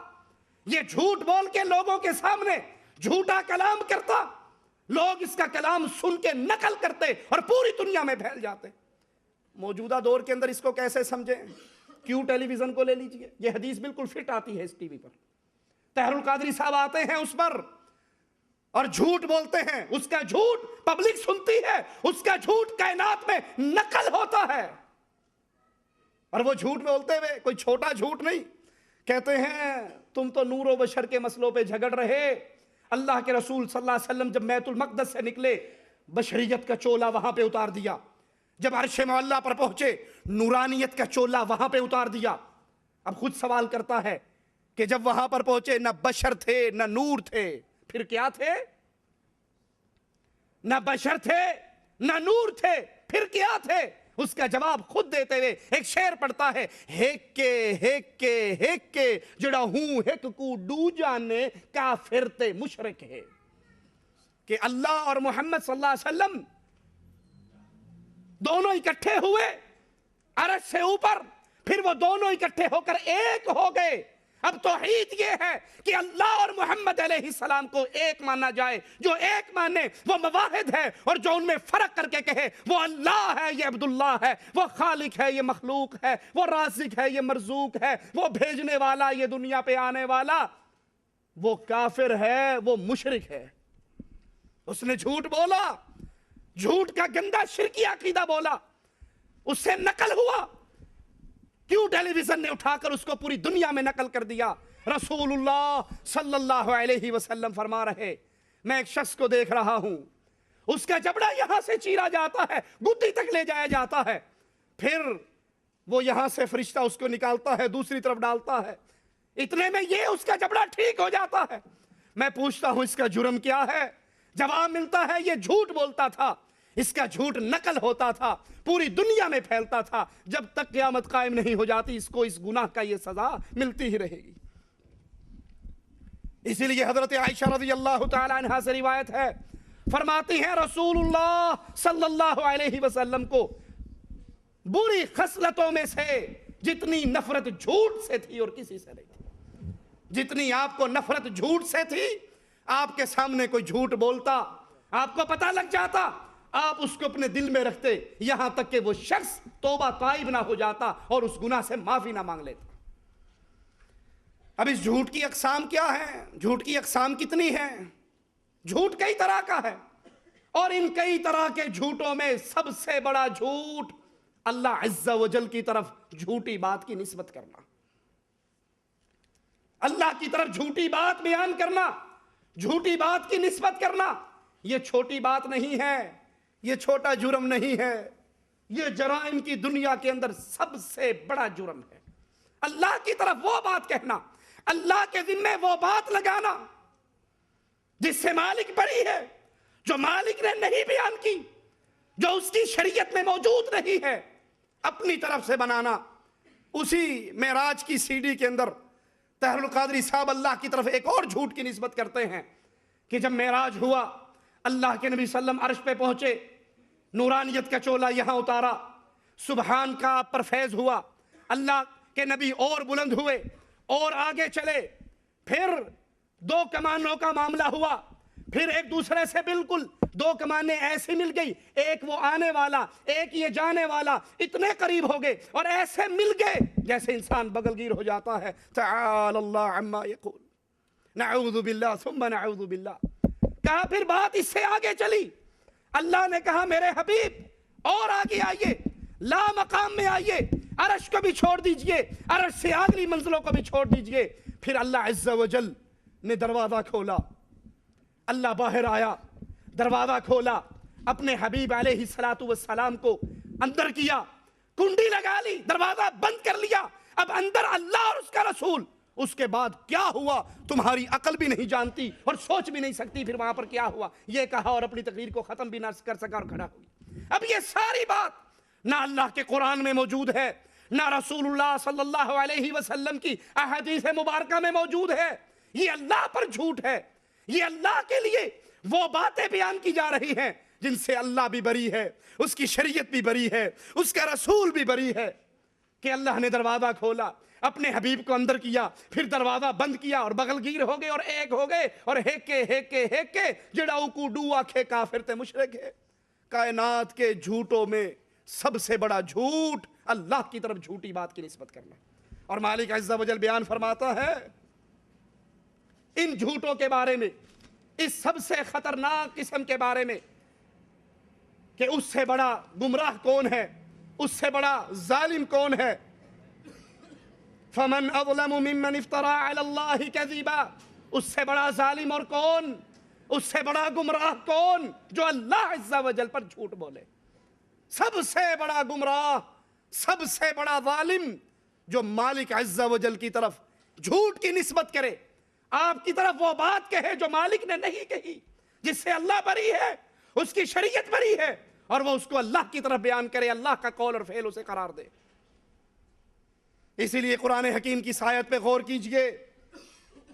یہ جھوٹ بول کے لوگوں کے سامنے جھوٹا کلام کرتا، لوگ اس کا کلام سن کے نقل کرتے اور پوری دنیا میں پھیل جاتے۔ موجودہ دور کے اندر اس کو کیسے سمجھیں؟ کیوں ٹیلی ویژن کو لے لیجئے، یہ حدیث بالکل فٹ آتی ہے اس ٹی وی پر، طاہر القادری صاحب آتے ہیں اس پر اور جھوٹ بولتے ہیں، اس کا جھوٹ پبلک سنتی ہے، اس کا جھوٹ کائنات میں نقل ہوتا ہے، اور وہ جھوٹ بولتے ہوئے کوئی چھوٹا جھوٹ نہیں، کہتے ہیں تم تو نور و بشر کے مسئلوں پہ جھگڑ رہے، اللہ کے رسول صلی اللہ علیہ وسلم جب بیت المقدس سے نکلے بشریت کا چولا وہاں پہ اتار دیا، جب عرش معلیٰ پر پہنچے نورانیت کا چولا وہاں پہ اتار دیا۔ اب خود سوال کرتا ہے کہ جب وہاں پر پہنچے نہ بشر تھے نہ نور تھے، پھر کیا تھے؟ نہ بشر تھے نہ نور تھے، پھر کیا تھے؟ اس کا جواب خود دیتے ہوئے ایک شعر پڑھتا ہے، ہیک کے جڑا ہوں ہیک کو ڈو جانے کافر تے مشرک ہے، کہ اللہ اور محمد صلی اللہ علیہ وسلم دونوں اکٹھے ہوئے عرش سے اوپر، پھر وہ دونوں اکٹھے ہو کر ایک ہو گئے۔ اب توحید یہ ہے کہ اللہ اور محمد علیہ السلام کو ایک مانا جائے، جو ایک مانے وہ مواحد ہے، اور جو ان میں فرق کر کے کہے وہ اللہ ہے یہ عبداللہ ہے، وہ خالق ہے یہ مخلوق ہے، وہ رازق ہے یہ مرزوق ہے، وہ بھیجنے والا یہ دنیا پہ آنے والا، وہ کافر ہے، وہ مشرک ہے۔ اس نے جھوٹ بولا، جھوٹ کا گندا شرکی عقیدہ بولا، اس سے نقل ہوا۔ کیوں ٹیلی ویژن نے اٹھا کر اس کو پوری دنیا میں نقل کر دیا؟ رسول اللہ صلی اللہ علیہ وسلم فرما رہے، میں ایک شخص کو دیکھ رہا ہوں، اس کا جبڑا یہاں سے چیرا جاتا ہے، گدی تک لے جایا جاتا ہے، پھر وہ یہاں سے فرشتہ اس کو نکالتا ہے، دوسری طرف ڈالتا ہے، اتنے میں یہ اس کا جبڑا ٹھیک ہو جاتا ہے۔ میں پوچھتا ہوں اس کا جرم کیا ہے؟ جواب ملتا ہے یہ جھوٹ بولتا تھا، اس کا جھوٹ نقل ہوتا تھا، پوری دنیا میں پھیلتا تھا، جب تک قیامت قائم نہیں ہو جاتی اس کو اس گناہ کا یہ سزا ملتی ہی رہے گی۔ اسی لیے حضرت عائشہ رضی اللہ تعالی عنہا سے روایت ہے، فرماتی ہیں رسول اللہ صلی اللہ علیہ وسلم کو بری خصلتوں میں سے جتنی نفرت جھوٹ سے تھی اور کسی سے نہیں تھی، جتنی آپ کو نفرت جھوٹ سے تھی، آپ کے سامنے کوئی جھوٹ بولتا آپ کو پتہ لگ جاتا، آپ اس کو اپنے دل میں رکھتے، یہاں تک کہ وہ شخص توبہ تائب نہ ہو جاتا اور اس گناہ سے معافی نہ مانگ لیتا۔ اب اس جھوٹ کی اقسام کیا ہیں؟ جھوٹ کی اقسام کتنی ہیں؟ جھوٹ کئی طرح کا ہے، اور ان کئی طرح کے جھوٹوں میں سب سے بڑا جھوٹ اللہ عز و جل کی طرف جھوٹی بات کی نسبت کرنا، اللہ کی طرف جھوٹی بات بیان کرنا، جھوٹی بات کی نسبت کرنا۔ یہ چھوٹی بات نہیں ہے، یہ چھوٹا جرم نہیں ہے، یہ جرائم کی دنیا کے اندر سب سے بڑا جرم ہے۔ اللہ کی طرف وہ بات کہنا، اللہ کے ذمے وہ بات لگانا جس سے مالک بری ہے، جو مالک نے نہیں بیان کی، جو اس کی شریعت میں موجود نہیں ہے، اپنی طرف سے بنانا۔ اسی معراج کی سی ڈی کے اندر طاہر القادری صاحب اللہ کی طرف ایک اور جھوٹ کی نسبت کرتے ہیں کہ جب معراج ہوا، اللہ کے نبی صلی اللہ علیہ وسلم عرش پہ پہنچے، نورانیت کا چولا یہاں اتارا، سبحان کا آپ پر فیض ہوا، اللہ کے نبی اور بلند ہوئے اور آگے چلے، پھر دو کمانوں کا معاملہ ہوا، پھر ایک دوسرے سے بالکل دو کمانیں ایسی مل گئی، ایک وہ آنے والا ایک یہ جانے والا، اتنے قریب ہو گئے اور ایسے مل گئے جیسے انسان بغل گیر ہو جاتا ہے۔ تعالی اللہ عما یقول، نعوذ باللہ ثم نعوذ باللہ۔ کہا پھر بات اس سے آگے چلی، اللہ نے کہا میرے حبیب اور آگے آئیے، لا مقام میں آئیے، عرش کو بھی چھوڑ دیجئے، عرش سے اگلی منزلوں کو بھی چھوڑ دیجئے۔ پھر اللہ عز و جل نے دروازہ کھولا، اللہ باہر آیا، دروازہ کھولا، اپنے حبیب علیہ السلام کو اندر کیا، کنڈی لگا لی، دروازہ بند کر لیا، اب اندر اللہ اور اس کا رسول۔ اس کے بعد کیا ہوا تمہاری عقل بھی نہیں جانتی اور سوچ بھی نہیں سکتی پھر وہاں پر کیا ہوا، یہ کہا اور اپنی تقریر کو ختم بھی نہ کر سکا اور کھڑا ہو گیا۔ اب یہ ساری بات نہ اللہ کے قرآن میں موجود ہے، نہ رسول اللہ صلی اللہ علیہ وسلم کی احادیث مبارکہ میں موجود ہے، یہ اللہ پر جھوٹ ہے، یہ اللہ کے لیے وہ باتیں بیان کی جا رہی ہیں جن سے اللہ بھی بری ہے، اس کی شریعت بھی بری ہے، اس کا رسول بھی بری ہے۔ کہ اللہ نے دروازہ کھولا، اپنے حبیب کو اندر کیا، پھر دروازہ بند کیا اور بغل گیر ہو گئے اور ایک ہو گئے اور ہیکے جڑاؤ کو ڈو آکھے کافر تے مشرک ہے۔ کائنات کے جھوٹوں میں سب سے بڑا جھوٹ اللہ کی طرف جھوٹی بات کی نسبت کرنا، اور مالک عز و جل بیان فرماتا ہے ان جھوٹوں کے بارے میں، اس سب سے خطرناک قسم کے بارے میں کہ اس سے بڑا گمراہ کون ہے، اس سے بڑا ظالم کون ہے۔ فمن اظلم ممن افترى على الله كذبا، اس سے بڑا ظالم اور کون، اس سے بڑا گمراہ کون جو اللہ عز و جل پر جھوٹ بولے۔ سب سے بڑا گمراہ، سب سے بڑا ظالم جو مالک عز و جل کی طرف جھوٹ کی نسبت کرے، آپ کی طرف وہ بات کہے جو مالک نے نہیں کہی، جس سے اللہ بری ہے، اس کی شریعت بری ہے، اور وہ اس کو اللہ کی طرف بیان کرے، اللہ کا قول اور فعل اسے قرار دے۔ اسی لیے قرآن حکیم کی آیت پہ غور کیجئے،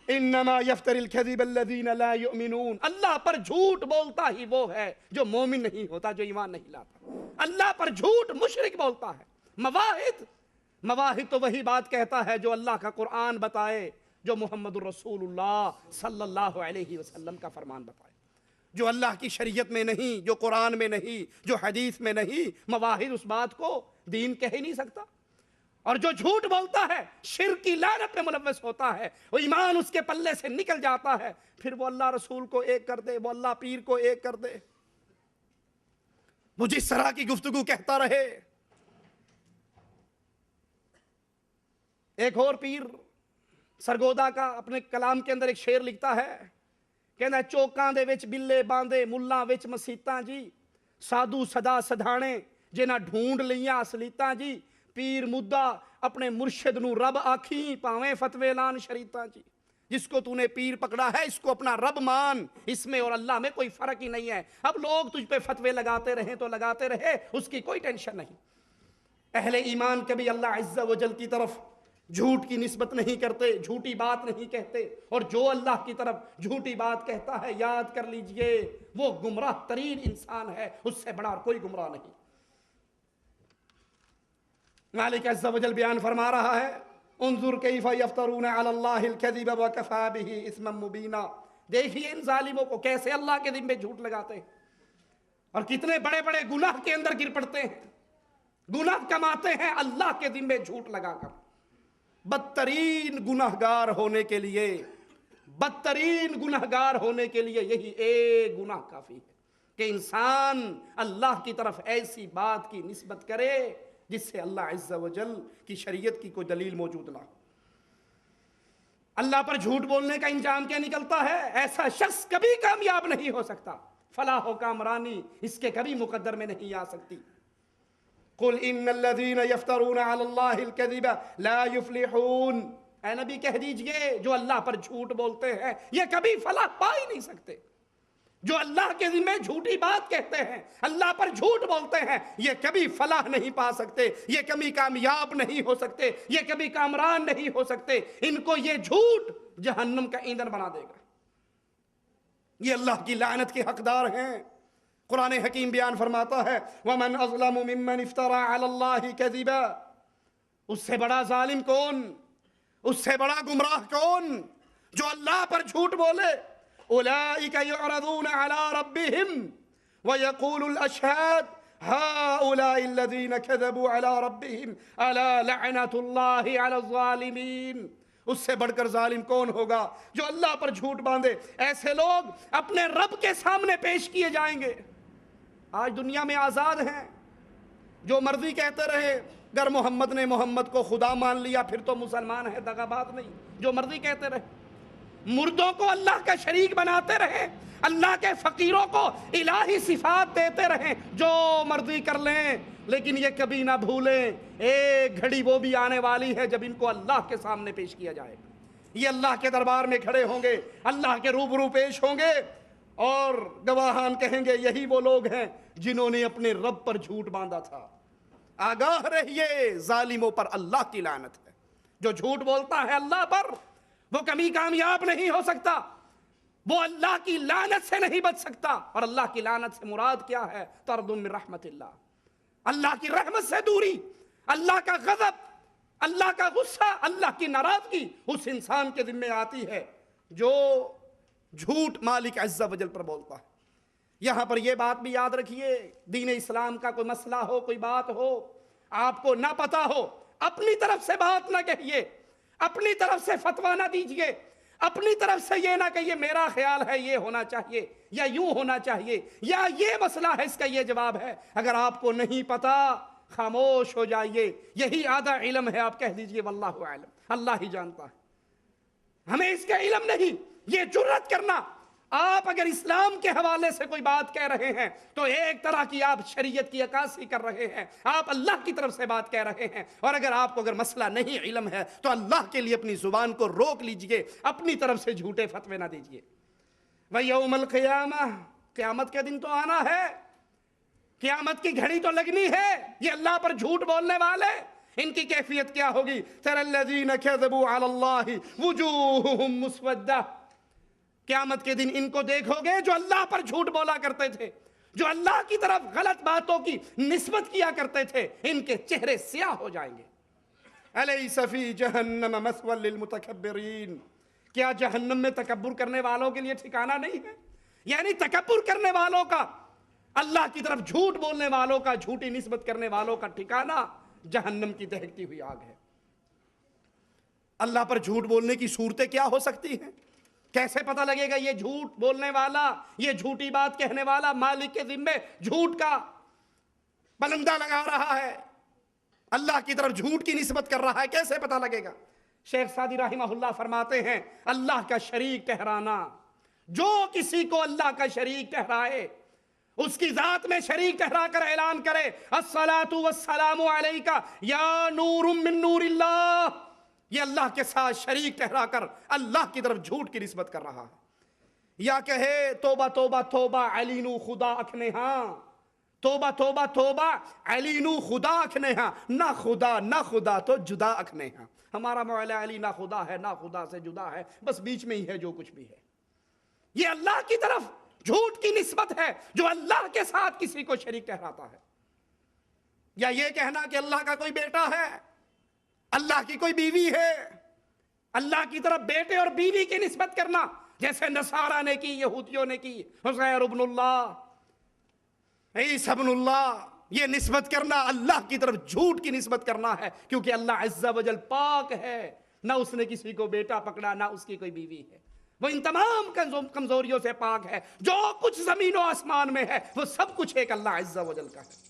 انما یفتری الکذب الذین لا یؤمنون، اللہ پر جھوٹ بولتا ہی وہ ہے جو مومن نہیں ہوتا، جو ایمان نہیں لاتا۔ اللہ پر جھوٹ مشرک بولتا ہے۔ مواحد تو وہی بات کہتا ہے جو اللہ کا قرآن بتائے، جو محمد الرسول اللہ صلی اللہ علیہ وسلم کا فرمان بتائے، جو اللہ کی شریعت میں نہیں، جو قرآن میں نہیں، جو حدیث میں نہیں، مواحد اس بات کو دین کہہ ہی نہیں سکتا۔ اور جو جھوٹ بولتا ہے شرک کی لعنت میں ملوث ہوتا ہے، وہ ایمان اس کے پلے سے نکل جاتا ہے، پھر وہ اللہ رسول کو ایک کر دے، وہ اللہ پیر کو ایک کر دے، وہ جس طرح کی گفتگو کہتا رہے۔ ایک اور پیر سرگودا کا اپنے کلام کے اندر ایک شعر لکھتا ہے، کہنا چوکاں دے وچ بلے باندے ملہ وچ مسیتاں جی، سادھو صدا سدھانے جنہ ڈھونڈ لیاں اصلیتاں جی، پیر مدہ اپنے مرشد نو رب آکھی پاویں فتوے لان شریطاں جی۔ جس کو تو نے پیر پکڑا ہے اس کو اپنا رب مان، اس میں اور اللہ میں کوئی فرق ہی نہیں ہے۔ اب لوگ تجھ پہ فتوے لگاتے رہیں تو لگاتے رہے، اس کی کوئی ٹینشن نہیں۔ اہل ایمان کبھی اللہ عز و جل کی طرف جھوٹ کی نسبت نہیں کرتے، جھوٹی بات نہیں کہتے، اور جو اللہ کی طرف جھوٹی بات کہتا ہے یاد کر لیجئے وہ گمراہ ترین انسان ہے، اس سے بڑا کوئی گمراہ نہیں۔ مالک عز و جل بیان فرما رہا ہے، انظر کیف یفترون علی اللہ الکذب وکفی بہ اثما مبینا، دیکھیے ان ظالموں کو کیسے اللہ کے ذمے جھوٹ لگاتے ہیں اور کتنے بڑے بڑے گناہ کے اندر گر پڑتے ہیں، گناہ کماتے ہیں اللہ کے ذمے جھوٹ لگا کر۔ بدترین گناہگار ہونے کے لیے، بدترین گناہگار ہونے کے لیے یہی ایک گناہ کافی ہے کہ انسان اللہ کی طرف ایسی بات کی نسبت کرے جس سے اللہ عز و جل کی شریعت کی کوئی دلیل موجود نہ ہو۔ اللہ پر جھوٹ بولنے کا انجام کیا نکلتا ہے؟ ایسا شخص کبھی کامیاب نہیں ہو سکتا، فلاح و کامرانی اس کے کبھی مقدر میں نہیں آ سکتی۔ قل ان الذین یفترون علی اللہ الکذب لا یفلحون، اے نبی کہہ دیجئے جو اللہ پر جھوٹ بولتے ہیں یہ کبھی فلاح پا ہی نہیں سکتے۔ جو اللہ کے ذمہ جھوٹی بات کہتے ہیں، اللہ پر جھوٹ بولتے ہیں، یہ کبھی فلاح نہیں پا سکتے، یہ کبھی کامیاب نہیں ہو سکتے، یہ کبھی کامران نہیں ہو سکتے۔ ان کو یہ جھوٹ جہنم کا ایندھن بنا دے گا، یہ اللہ کی لعنت کے حقدار ہیں۔ قرآن حکیم بیان فرماتا ہے وَمَنْ أَظْلَمُ مِمَّنِ افْتَرَى عَلَى اللَّهِ كَذِبًا، اس سے بڑا ظالم کون، اس سے بڑا گمراہ کون جو اللہ پر جھوٹ بولے۔ أُولَئِكَ يُعْرَضُونَ عَلَى رَبِّهِمْ وَيَقُولُ الْأَشْهَادُ هَؤُلَاءِ الَّذِينَ كَذَبُوا عَلَى رَبِّهِمْ أَلَا لَعْنَةُ اللَّهِ عَلَى الظَّالِمِينَ۔ اس سے بڑھ کر ظالم کون ہوگا جو اللہ پر جھوٹ باندھے۔ ایسے لوگ اپنے رب کے سامنے پیش کیے جائیں گے۔ آج دنیا میں آزاد ہیں، جو مرضی کہتے رہے، اگر محمد نے محمد کو خدا مان لیا پھر تو مسلمان ہے، دغا بات نہیں، جو مرضی کہتے رہے۔ مردوں کو اللہ کا شریک بناتے رہے، اللہ کے فقیروں کو الہی صفات دیتے رہیں، جو مرضی کر لیں، لیکن یہ کبھی نہ بھولیں ایک گھڑی وہ بھی آنے والی ہے جب ان کو اللہ کے سامنے پیش کیا جائے گا۔ یہ اللہ کے دربار میں کھڑے ہوں گے، اللہ کے روبرو پیش ہوں گے، اور گواہان کہیں گے یہی وہ لوگ ہیں جنہوں نے اپنے رب پر جھوٹ باندھا تھا۔ آگاہ رہیے، ظالموں پر اللہ کی لعنت ہے۔ جو جھوٹ بولتا ہے اللہ پر وہ کبھی کامیاب نہیں ہو سکتا، وہ اللہ کی لعنت سے نہیں بچ سکتا۔ اور اللہ کی لعنت سے مراد کیا ہے؟ طرد من رحمت اللہ، اللہ کی رحمت سے دوری، اللہ کا غضب اللہ کا غصہ، اللہ کی ناراضگی اس انسان کے ذمہ آتی ہے جو جھوٹ مالک عز و جل پر بولتا ہے۔ یہاں پر یہ بات بھی یاد رکھیے، دین اسلام کا کوئی مسئلہ ہو، کوئی بات ہو، آپ کو نہ پتا ہو، اپنی طرف سے بات نہ کہیے، اپنی طرف سے فتویٰ نہ دیجئے، اپنی طرف سے یہ نہ کہیے میرا خیال ہے یہ ہونا چاہیے یا یوں ہونا چاہیے یا یہ مسئلہ ہے اس کا یہ جواب ہے۔ اگر آپ کو نہیں پتا خاموش ہو جائیے، یہی آدھا علم ہے، آپ کہہ دیجئے واللہ اعلم، اللہ ہی جانتا ہے، ہمیں اس کا علم نہیں۔ یہ جرأت کرنا، آپ اگر اسلام کے حوالے سے کوئی بات کہہ رہے ہیں تو ایک طرح کی آپ شریعت کی عکاسی کر رہے ہیں، آپ اللہ کی طرف سے بات کہہ رہے ہیں، اور اگر مسئلہ نہیں علم ہے تو اللہ کے لیے اپنی زبان کو روک لیجئے، اپنی طرف سے جھوٹے فتوے نہ دیجئے۔ وَيَوْمَ الْقِيَامَةِ، قیامت کے دن تو آنا ہے، قیامت کی گھڑی تو لگنی ہے۔ یہ اللہ پر جھوٹ بولنے والے، ان کی کیفیت کیا ہوگی؟ تَرَى الَّذِينَ كَذَبُوا عَلَى اللَّهِ وُجُوهُهُمْ مُسْوَدَّةٌ، قیامت کے دن ان کو دیکھو گے جو اللہ پر جھوٹ بولا کرتے تھے، جو اللہ کی طرف غلط باتوں کی نسبت کیا کرتے تھے، ان کے چہرے سیاہ ہو جائیں گے۔ أَلَيْسَ فِي جَهَنَّمَ مَثْوًى لِلْمُتَكَبِّرِينَ، کیا جہنم میں تکبر کرنے والوں کے لیے ٹھکانہ نہیں ہے؟ یعنی تکبر کرنے والوں کا، اللہ کی طرف جھوٹ بولنے والوں کا، جھوٹی نسبت کرنے والوں کا ٹھکانہ جہنم کی دہکتی ہوئی آگ ہے۔ اللہ پر جھوٹ بولنے کی صورتیں کیا ہو سکتی ہیں؟ کیسے پتہ لگے گا یہ جھوٹ بولنے والا، یہ جھوٹی بات کہنے والا مالک کے ذمے جھوٹ کا بلندہ لگا رہا ہے، اللہ کی طرف جھوٹ کی نسبت کر رہا ہے؟ کیسے پتہ لگے گا؟ شیخ سعدی رحمہ اللہ فرماتے ہیں اللہ کا شریک ٹھہرانا، جو کسی کو اللہ کا شریک ٹھہرائے اس کی ذات میں شریک ٹھہرا کر اعلان کرے الصلاۃ والسلام علیک یا نور من نور اللہ، یہ اللہ کے ساتھ شریک ٹھہرا کر اللہ کی طرف جھوٹ کی نسبت کر رہا ہے۔ یا کہے توبہ توبہ توبہ علینو خدا اکھنے ہاں، توبہ توبہ توبہ علینو خدا اکھنے ہاں، نہ خدا تو جدا اکھنے ہاں، ہمارا مولا علی نہ خدا ہے نہ خدا سے جدا ہے، بس بیچ میں ہی ہے جو کچھ بھی ہے۔ یہ اللہ کی طرف جھوٹ کی نسبت ہے جو اللہ کے ساتھ کسی کو شریک ٹھہراتا ہے۔ یا یہ کہنا کہ اللہ کا کوئی بیٹا ہے، اللہ کی کوئی بیوی ہے، اللہ کی طرف بیٹے اور بیوی کی نسبت کرنا، جیسے نصارہ نے کی، یہودیوں نے کی، عزیر ابن اللہ، عیسی ابن اللہ، یہ نسبت کرنا اللہ کی طرف جھوٹ کی نسبت کرنا ہے، کیونکہ اللہ عز و جل پاک ہے، نہ اس نے کسی کو بیٹا پکڑا نہ اس کی کوئی بیوی ہے، وہ ان تمام کمزوریوں سے پاک ہے۔ جو کچھ زمین و آسمان میں ہے وہ سب کچھ ایک اللہ عز و جل کا ہے۔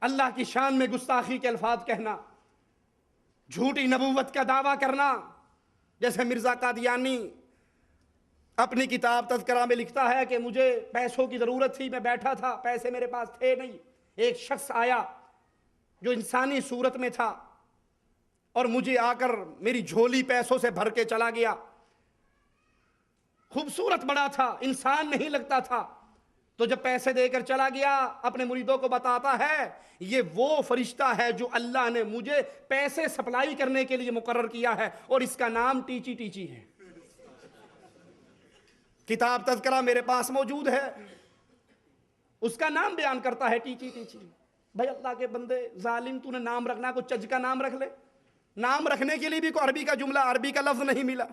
اللہ کی شان میں گستاخی کے الفاظ کہنا، جھوٹی نبوت کا دعویٰ کرنا، جیسے مرزا قادیانی اپنی کتاب تذکرہ میں لکھتا ہے کہ مجھے پیسوں کی ضرورت تھی، میں بیٹھا تھا، پیسے میرے پاس تھے نہیں، ایک شخص آیا جو انسانی صورت میں تھا اور مجھے آ کر میری جھولی پیسوں سے بھر کے چلا گیا، خوبصورت بڑا تھا، انسان نہیں لگتا تھا، تو جب پیسے دے کر چلا گیا اپنے مریدوں کو بتاتا ہے یہ وہ فرشتہ ہے جو اللہ نے مجھے پیسے سپلائی کرنے کے لیے مقرر کیا ہے اور اس کا نام ٹیچی ٹیچی ہے۔ کتاب تذکرہ میرے پاس موجود ہے، اس کا نام بیان کرتا ہے ٹیچی ٹیچی۔ بھائی اللہ کے بندے ظالم، تو نے نام رکھنا کوئی چج کا نام رکھ لے، نام رکھنے کے لیے بھی کوئی عربی کا جملہ، عربی کا لفظ نہیں ملا۔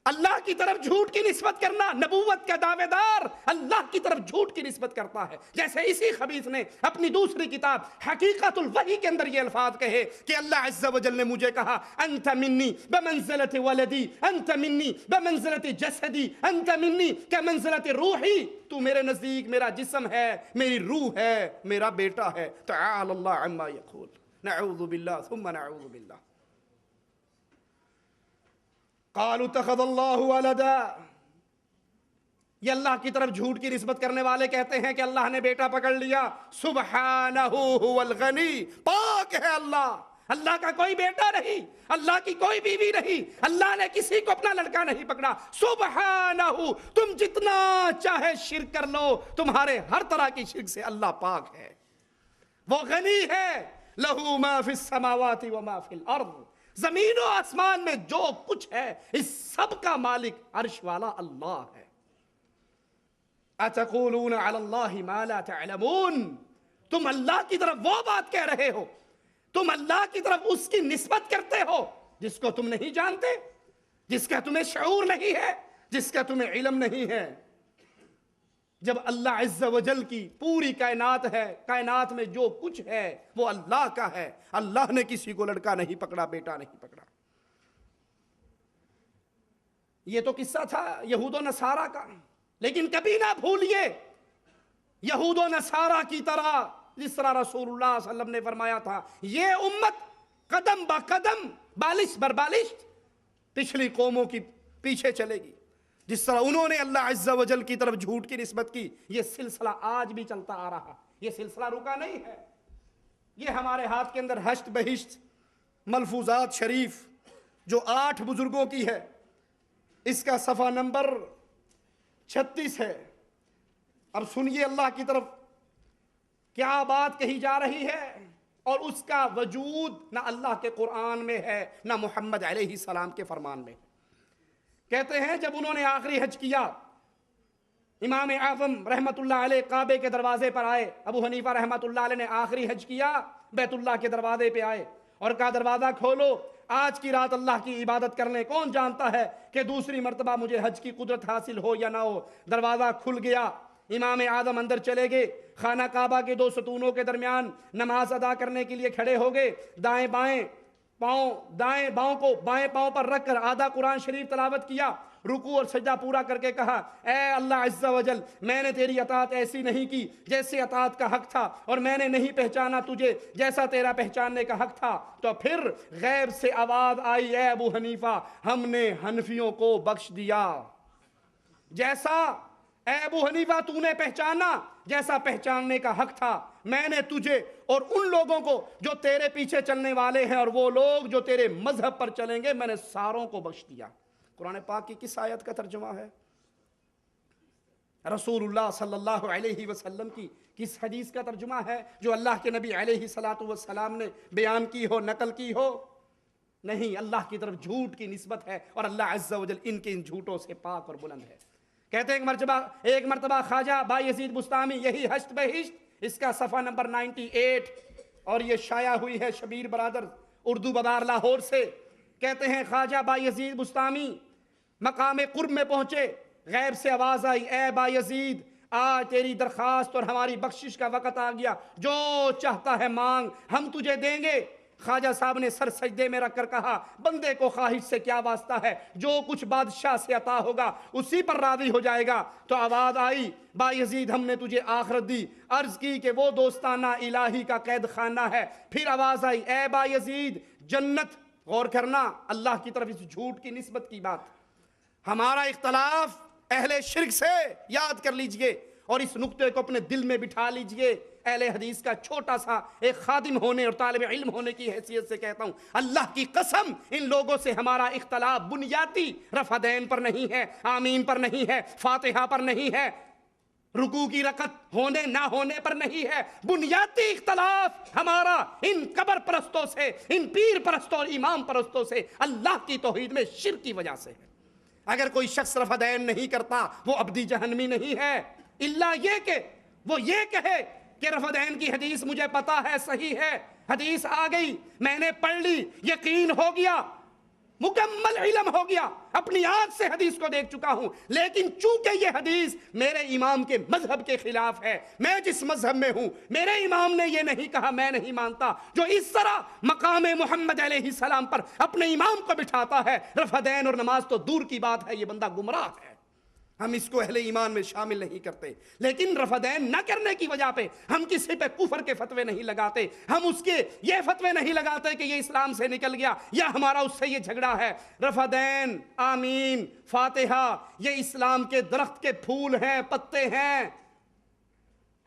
اللہ کی طرف جھوٹ کی نسبت کرنا، نبوت کا دعوے دار اللہ کی طرف جھوٹ کی نسبت کرتا ہے۔ جیسے اسی خبیث نے اپنی دوسری کتاب حقیقت الوحی کے اندر یہ الفاظ کہے کہ اللہ عز و جل نے مجھے کہا انت منی بمنزلت ولدی، انت منی بمنزلت جسدی، انت منی کمنزلت روحی، تو میرے نزدیک میرا جسم ہے، میری روح ہے، میرا بیٹا ہے۔ تعالی اللہ عما یقول، نعوذ باللہ ثم نعوذ باللہ۔ قالوا اتخذ اللہ ولدا، یہ اللہ کی طرف جھوٹ کی نسبت کرنے والے کہتے ہیں کہ اللہ نے بیٹا پکڑ لیا۔ سبحانہ هو الغنی، پاک ہے اللہ، اللہ کا کوئی بیٹا نہیں، اللہ کی کوئی بیوی نہیں، اللہ نے کسی کو اپنا لڑکا نہیں پکڑا۔ سبحانہ، تم جتنا چاہے شرک کر لو، تمہارے ہر طرح کی شرک سے اللہ پاک ہے، وہ غنی ہے۔ لہو ما فی السماوات وما فی الارض، زمین و آسمان میں جو کچھ ہے اس سب کا مالک عرش والا اللہ ہے۔ اتقولون علی اللہ ما لا تعلمون، تم اللہ کی طرف وہ بات کہہ رہے ہو، تم اللہ کی طرف اس کی نسبت کرتے ہو جس کو تم نہیں جانتے، جس کا تمہیں شعور نہیں ہے، جس کا تمہیں علم نہیں ہے۔ جب اللہ عز و جل کی پوری کائنات ہے، کائنات میں جو کچھ ہے وہ اللہ کا ہے، اللہ نے کسی کو لڑکا نہیں پکڑا، بیٹا نہیں پکڑا۔ یہ تو قصہ تھا یہود و نصارہ کا، لیکن کبھی نہ بھولیے یہود و نصارہ کی طرح جس طرح رسول اللہ صلی اللہ علیہ وسلم نے فرمایا تھا، یہ امت قدم با قدم، بالش بر بالش پچھلی قوموں کی پیچھے چلے گی۔ جس طرح انہوں نے اللہ عز و جل کی طرف جھوٹ کی نسبت کی، یہ سلسلہ آج بھی چلتا آ رہا، یہ سلسلہ رکا نہیں ہے۔ یہ ہمارے ہاتھ کے اندر ہشت بہشت ملفوظات شریف جو 8 بزرگوں کی ہے، اس کا صفحہ نمبر 36 ہے۔ اب سنیے اللہ کی طرف کیا بات کہی جا رہی ہے، اور اس کا وجود نہ اللہ کے قرآن میں ہے نہ محمد علیہ السلام کے فرمان میں۔ کہتے ہیں جب انہوں نے آخری حج کیا، امام اعظم رحمت اللہ علیہ کعبے کے دروازے پر آئے، ابو حنیفہ رحمت اللہ علیہ نے آخری حج کیا، بیت اللہ کے دروازے پہ آئے اور کہا دروازہ کھولو، آج کی رات اللہ کی عبادت کرنے، کون جانتا ہے کہ دوسری مرتبہ مجھے حج کی قدرت حاصل ہو یا نہ ہو۔ دروازہ کھل گیا، امام اعظم اندر چلے گئے، خانہ کعبہ کے 2 ستونوں کے درمیان نماز ادا کرنے کے لیے کھڑے ہو گئے، دائیں باؤں کو بائیں پاؤں پر رکھ کر آدھا قرآن شریف تلاوت کیا، رکوع اور سجدہ پورا کر کے کہا، اے اللہ عز و جل، میں نے تیری اطاعت ایسی نہیں کی جیسے اطاعت کا حق تھا، اور میں نے نہیں پہچانا تجھے جیسا تیرا پہچاننے کا حق تھا۔ تو پھر غیب سے آواز آئی، اے ابو حنیفہ، ہم نے حنفیوں کو بخش دیا، جیسا اے ابو حنیفہ تو نے پہچانا جیسا پہچاننے کا حق تھا، میں نے تجھے اور ان لوگوں کو جو تیرے پیچھے چلنے والے ہیں اور وہ لوگ جو تیرے مذہب پر چلیں گے، میں نے ساروں کو بخش دیا۔ قرآن پاک کی کس آیت کا ترجمہ ہے؟ رسول اللہ صلی اللہ علیہ وسلم کی کس حدیث کا ترجمہ ہے جو اللہ کے نبی علیہ السلام نے بیان کی ہو، نقل کی ہو؟ نہیں، اللہ کی طرف جھوٹ کی نسبت ہے، اور اللہ عز و جل ان کے ان جھوٹوں سے پاک اور بلند ہے۔ کہتے ہیں ایک مرتبہ خواجہ بایزید بستامی، یہی ہشت بہشت، اس کا صفحہ نمبر 98، اور یہ شائع ہوئی ہے شبیر برادر اردو بازار لاہور سے۔ کہتے ہیں خواجہ بایزید بستامی مقام قرب میں پہنچے، غیب سے آواز آئی، اے بایزید، آج تیری درخواست اور ہماری بخشش کا وقت آ گیا، جو چاہتا ہے مانگ، ہم تجھے دیں گے۔ خواجہ صاحب نے سر سجدے میں رکھ کر کہا، بندے کو خواہش سے کیا واسطہ ہے، جو کچھ بادشاہ سے عطا ہوگا اسی پر راضی ہو جائے گا۔ تو آواز آئی، بایزید ہم نے تجھے آخرت دی، عرض کی کہ وہ دوستانہ الہی کا قید خانہ ہے۔ پھر آواز آئی، اے بایزید، جنت۔ غور کرنا اللہ کی طرف اس جھوٹ کی نسبت کی بات۔ ہمارا اختلاف اہل شرک سے یاد کر لیجئے اور اس نقطے کو اپنے دل میں بٹھا لیجئے۔ اہل حدیث کا چھوٹا سا ایک خادم ہونے اور طالب علم ہونے کی حیثیت سے کہتا ہوں، اللہ کی قسم ان لوگوں سے ہمارا اختلاف بنیادی رفع دین پر نہیں ہے، آمین پر نہیں ہے، فاتحہ پر نہیں ہے، رکوع کی رکعت ہونے نہ ہونے پر نہیں ہے۔ بنیادی اختلاف ہمارا ان قبر پرستوں سے، ان پیر پرستوں اور امام پرستوں سے اللہ کی توحید میں شرک کی وجہ سے ہے۔ اگر کوئی شخص رفع دین نہیں کرتا وہ ابدی جہنمی نہیں ہے، الا یہ کہ وہ یہ کہے کہ رفع دین کی حدیث مجھے پتا ہے، صحیح ہے، حدیث آ گئی، میں نے پڑھ لی، یقین ہو گیا، مکمل علم ہو گیا، اپنی آنکھ سے حدیث کو دیکھ چکا ہوں، لیکن چونکہ یہ حدیث میرے امام کے مذہب کے خلاف ہے، میں جس مذہب میں ہوں میرے امام نے یہ نہیں کہا، میں نہیں مانتا۔ جو اس طرح مقام محمد علیہ السلام پر اپنے امام کو بٹھاتا ہے، رفع دین اور نماز تو دور کی بات ہے، یہ بندہ گمراہ ہے۔ ہم اس کو اہل ایمان میں شامل نہیں کرتے، لیکن رفع دین نہ کرنے کی وجہ پہ ہم کسی پہ کفر کے فتوے نہیں لگاتے، ہم اس کے یہ فتوے نہیں لگاتے کہ یہ اسلام سے نکل گیا یا ہمارا اس سے یہ جھگڑا ہے۔ رفع دین، آمین، فاتحہ، یہ اسلام کے درخت کے پھول ہیں، پتے ہیں۔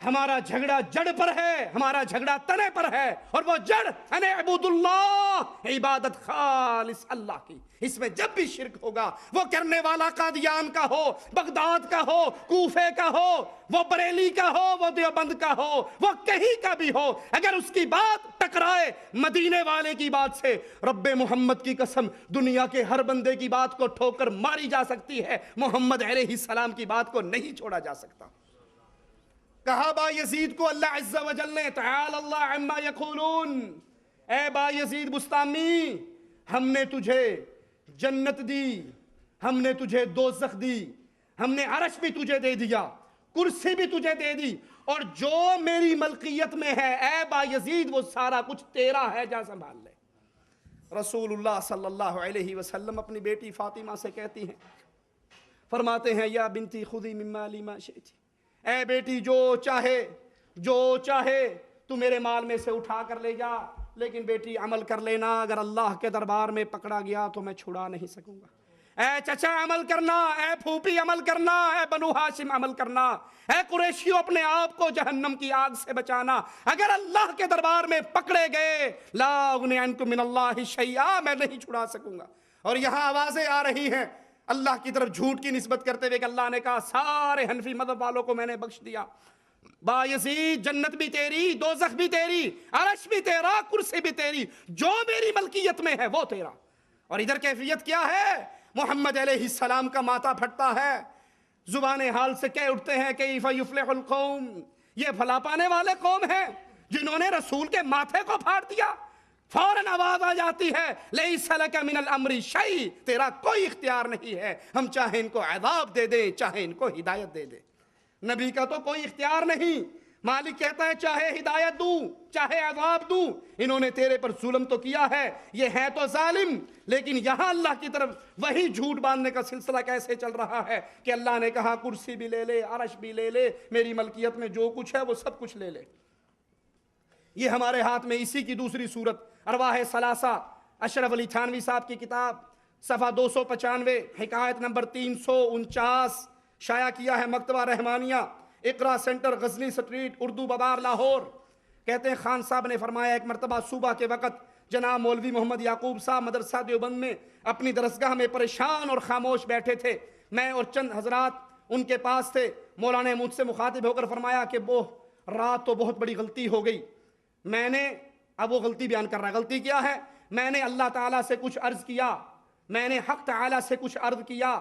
ہمارا جھگڑا جڑ پر ہے، ہمارا جھگڑا تنے پر ہے، اور وہ جڑ ان اعبدوا اللہ، عبادت خالص اللہ کی۔ اس میں جب بھی شرک ہوگا، وہ کرنے والا قادیان کا ہو، بغداد کا ہو، کوفے کا ہو، وہ بریلی کا ہو، وہ دیوبند کا ہو، وہ کہیں کا بھی ہو، اگر اس کی بات ٹکرائے مدینے والے کی بات سے، رب محمد کی قسم دنیا کے ہر بندے کی بات کو ٹھوکر ماری جا سکتی ہے، محمد علیہ السلام کی بات کو نہیں چھوڑا جا سکتا۔ کہا با یزید کو اللہ عز و جل نے، تعالی اللہ عما یقولون، اے با یزید بستامی، ہم نے تجھے جنت دی، ہم نے تجھے دوزخ دی، ہم نے عرش بھی تجھے دے دیا، کرسی بھی تجھے دے دی، اور جو میری ملکیت میں ہے اے با یزید وہ سارا کچھ تیرا ہے، جا سنبھال لے۔ رسول اللہ صلی اللہ علیہ وسلم اپنی بیٹی فاطمہ سے کہتی ہیں، فرماتے ہیں یا بنتی خذی من مالی ما شئتی، اے بیٹی جو چاہے تو میرے مال میں سے اٹھا کر لے جا، لیکن بیٹی عمل کر لینا، اگر اللہ کے دربار میں پکڑا گیا تو میں چھڑا نہیں سکوں گا۔ اے چچا عمل کرنا، اے پھوپھی عمل کرنا، اے بنو ہاشم عمل کرنا، اے قریشیوں اپنے آپ کو جہنم کی آگ سے بچانا، اگر اللہ کے دربار میں پکڑے گئے لا اغنی عنکم من اللہ شیئا، میں نہیں چھڑا سکوں گا۔ اور یہاں آوازیں آ رہی ہیں اللہ کی طرف جھوٹ کی نسبت کرتے ہوئے کہ اللہ نے کہا سارے حنفی مذہب والوں کو میں نے بخش دیا، با یزید جنت بھی تیری، دوزخ بھی تیری، عرش بھی تیرا، کرسی بھی تیری، جو میری ملکیت میں ہے وہ تیرا۔ اور ادھر کیفیت کیا ہے؟ محمد علیہ السلام کا ماتھا پھٹتا ہے، زبان حال سے کہہ اٹھتے ہیں کیف یفلح القوم، یہ بھلا پانے والے قوم ہیں جنہوں نے رسول کے ماتھے کو پھاڑ دیا۔ فوراً آواز آ جاتی ہے لیس لک من الامر شیء، تیرا کوئی اختیار نہیں ہے، ہم چاہے ان کو عذاب دے دیں چاہے ان کو ہدایت دے دیں، نبی کا تو کوئی اختیار نہیں۔ مالک کہتا ہے چاہے ہدایت دوں چاہے عذاب دوں، انہوں نے تیرے پر ظلم تو کیا ہے، یہ ہے تو ظالم۔ لیکن یہاں اللہ کی طرف وہی جھوٹ باندھنے کا سلسلہ کیسے چل رہا ہے کہ اللہ نے کہا کرسی بھی لے لے، عرش بھی لے لے، میری ملکیت میں جو کچھ ہے وہ سب کچھ لے لے۔ یہ ہمارے ہاتھ میں اسی کی دوسری صورت ارواح ثلاثہ، اشرف علی تھانوی صاحب کی کتاب، صفحہ 295، حکایت نمبر 349، شائع کیا ہے مکتبہ رحمانیہ، اقرا سینٹر غزنی سٹریٹ، اردو بازار لاہور۔ کہتے ہیں خان صاحب نے فرمایا ایک مرتبہ صبح کے وقت جناب مولوی محمد یعقوب صاحب مدرسہ دیوبند میں اپنی درسگاہ میں پریشان اور خاموش بیٹھے تھے، میں اور چند حضرات ان کے پاس تھے۔ مولانا نے مجھ سے مخاطب ہو کر فرمایا کہ وہ رات تو بہت بڑی غلطی ہو گئی، میں نے، اب وہ غلطی بیان کر رہا ہے، غلطی کیا ہے؟ میں نے اللہ تعالیٰ سے کچھ عرض کیا، میں نے حق تعالیٰ سے کچھ عرض کیا،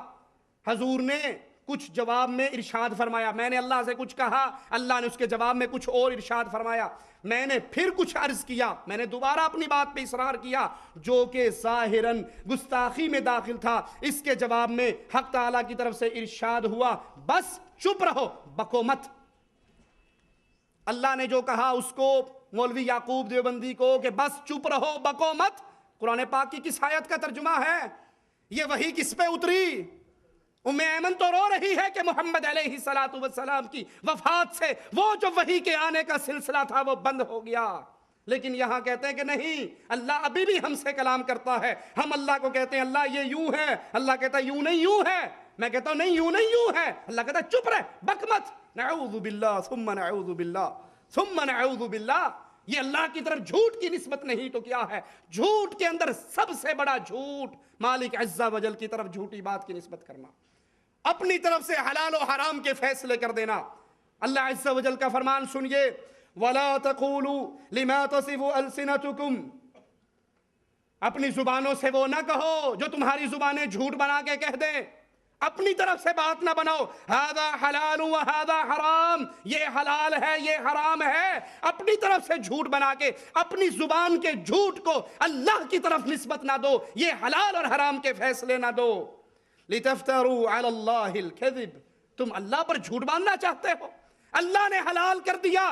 حضور نے کچھ جواب میں ارشاد فرمایا، میں نے اللہ سے کچھ کہا، اللہ نے اس کے جواب میں کچھ اور ارشاد فرمایا، میں نے پھر کچھ عرض کیا، میں نے دوبارہ اپنی بات پہ اصرار کیا جو کہ ظاہراً گستاخی میں داخل تھا، اس کے جواب میں حق تعالیٰ کی طرف سے ارشاد ہوا بس چپ رہو بکو مت۔ اللہ نے جو کہا اس کو مولوی یعقوب دیوبندی کو کہ بس چپ رہو بکو مت، قرآن پاک کی کس آیت کا ترجمہ ہے؟ یہ وحی کس پہ اتری؟ ام ایمن تو رو رہی ہے کہ محمد علیہ السلام کی وفات سے وہ جو وحی کے آنے کا سلسلہ تھا وہ بند ہو گیا، لیکن یہاں کہتے ہیں کہ نہیں، اللہ ابھی بھی ہم سے کلام کرتا ہے۔ ہم اللہ کو کہتے ہیں اللہ یہ یوں ہے، اللہ کہتا ہے یوں نہیں یوں ہے، میں کہتا ہوں نہیں یوں نہیں یوں ہے، اللہ کہتا ہے چپ رہ بک مت، نعوذ باللہ ثم نعوذ باللہ ثم نعوذ باللہ۔ یہ اللہ کی طرف جھوٹ کی نسبت نہیں تو کیا ہے؟ جھوٹ کے اندر سب سے بڑا جھوٹ مالک عز و جل کی طرف جھوٹی بات کی نسبت کرنا، اپنی طرف سے حلال و حرام کے فیصلے کر دینا۔ اللہ عز و جل کا فرمان سنیے، وَلَا تَقُولُوا لِمَا تَصِفُ أَلْسِنَتُكُمْ، اپنی زبانوں سے وہ نہ کہو جو تمہاری زبانیں جھوٹ بنا کے کہہ دیں، اپنی طرف سے بات نہ بناؤ، ہذا حلال و ہذا حرام، یہ حلال ہے یہ حرام ہے، اپنی طرف سے جھوٹ بنا کے اپنی زبان کے جھوٹ کو اللہ کی طرف نسبت نہ دو، یہ حلال اور حرام کے فیصلے نہ دو۔ لِتَفْتَرُوا عَلَى اللَّهِ الْكَذِبِ، تم اللہ پر جھوٹ باندھنا چاہتے ہو، اللہ نے حلال کر دیا،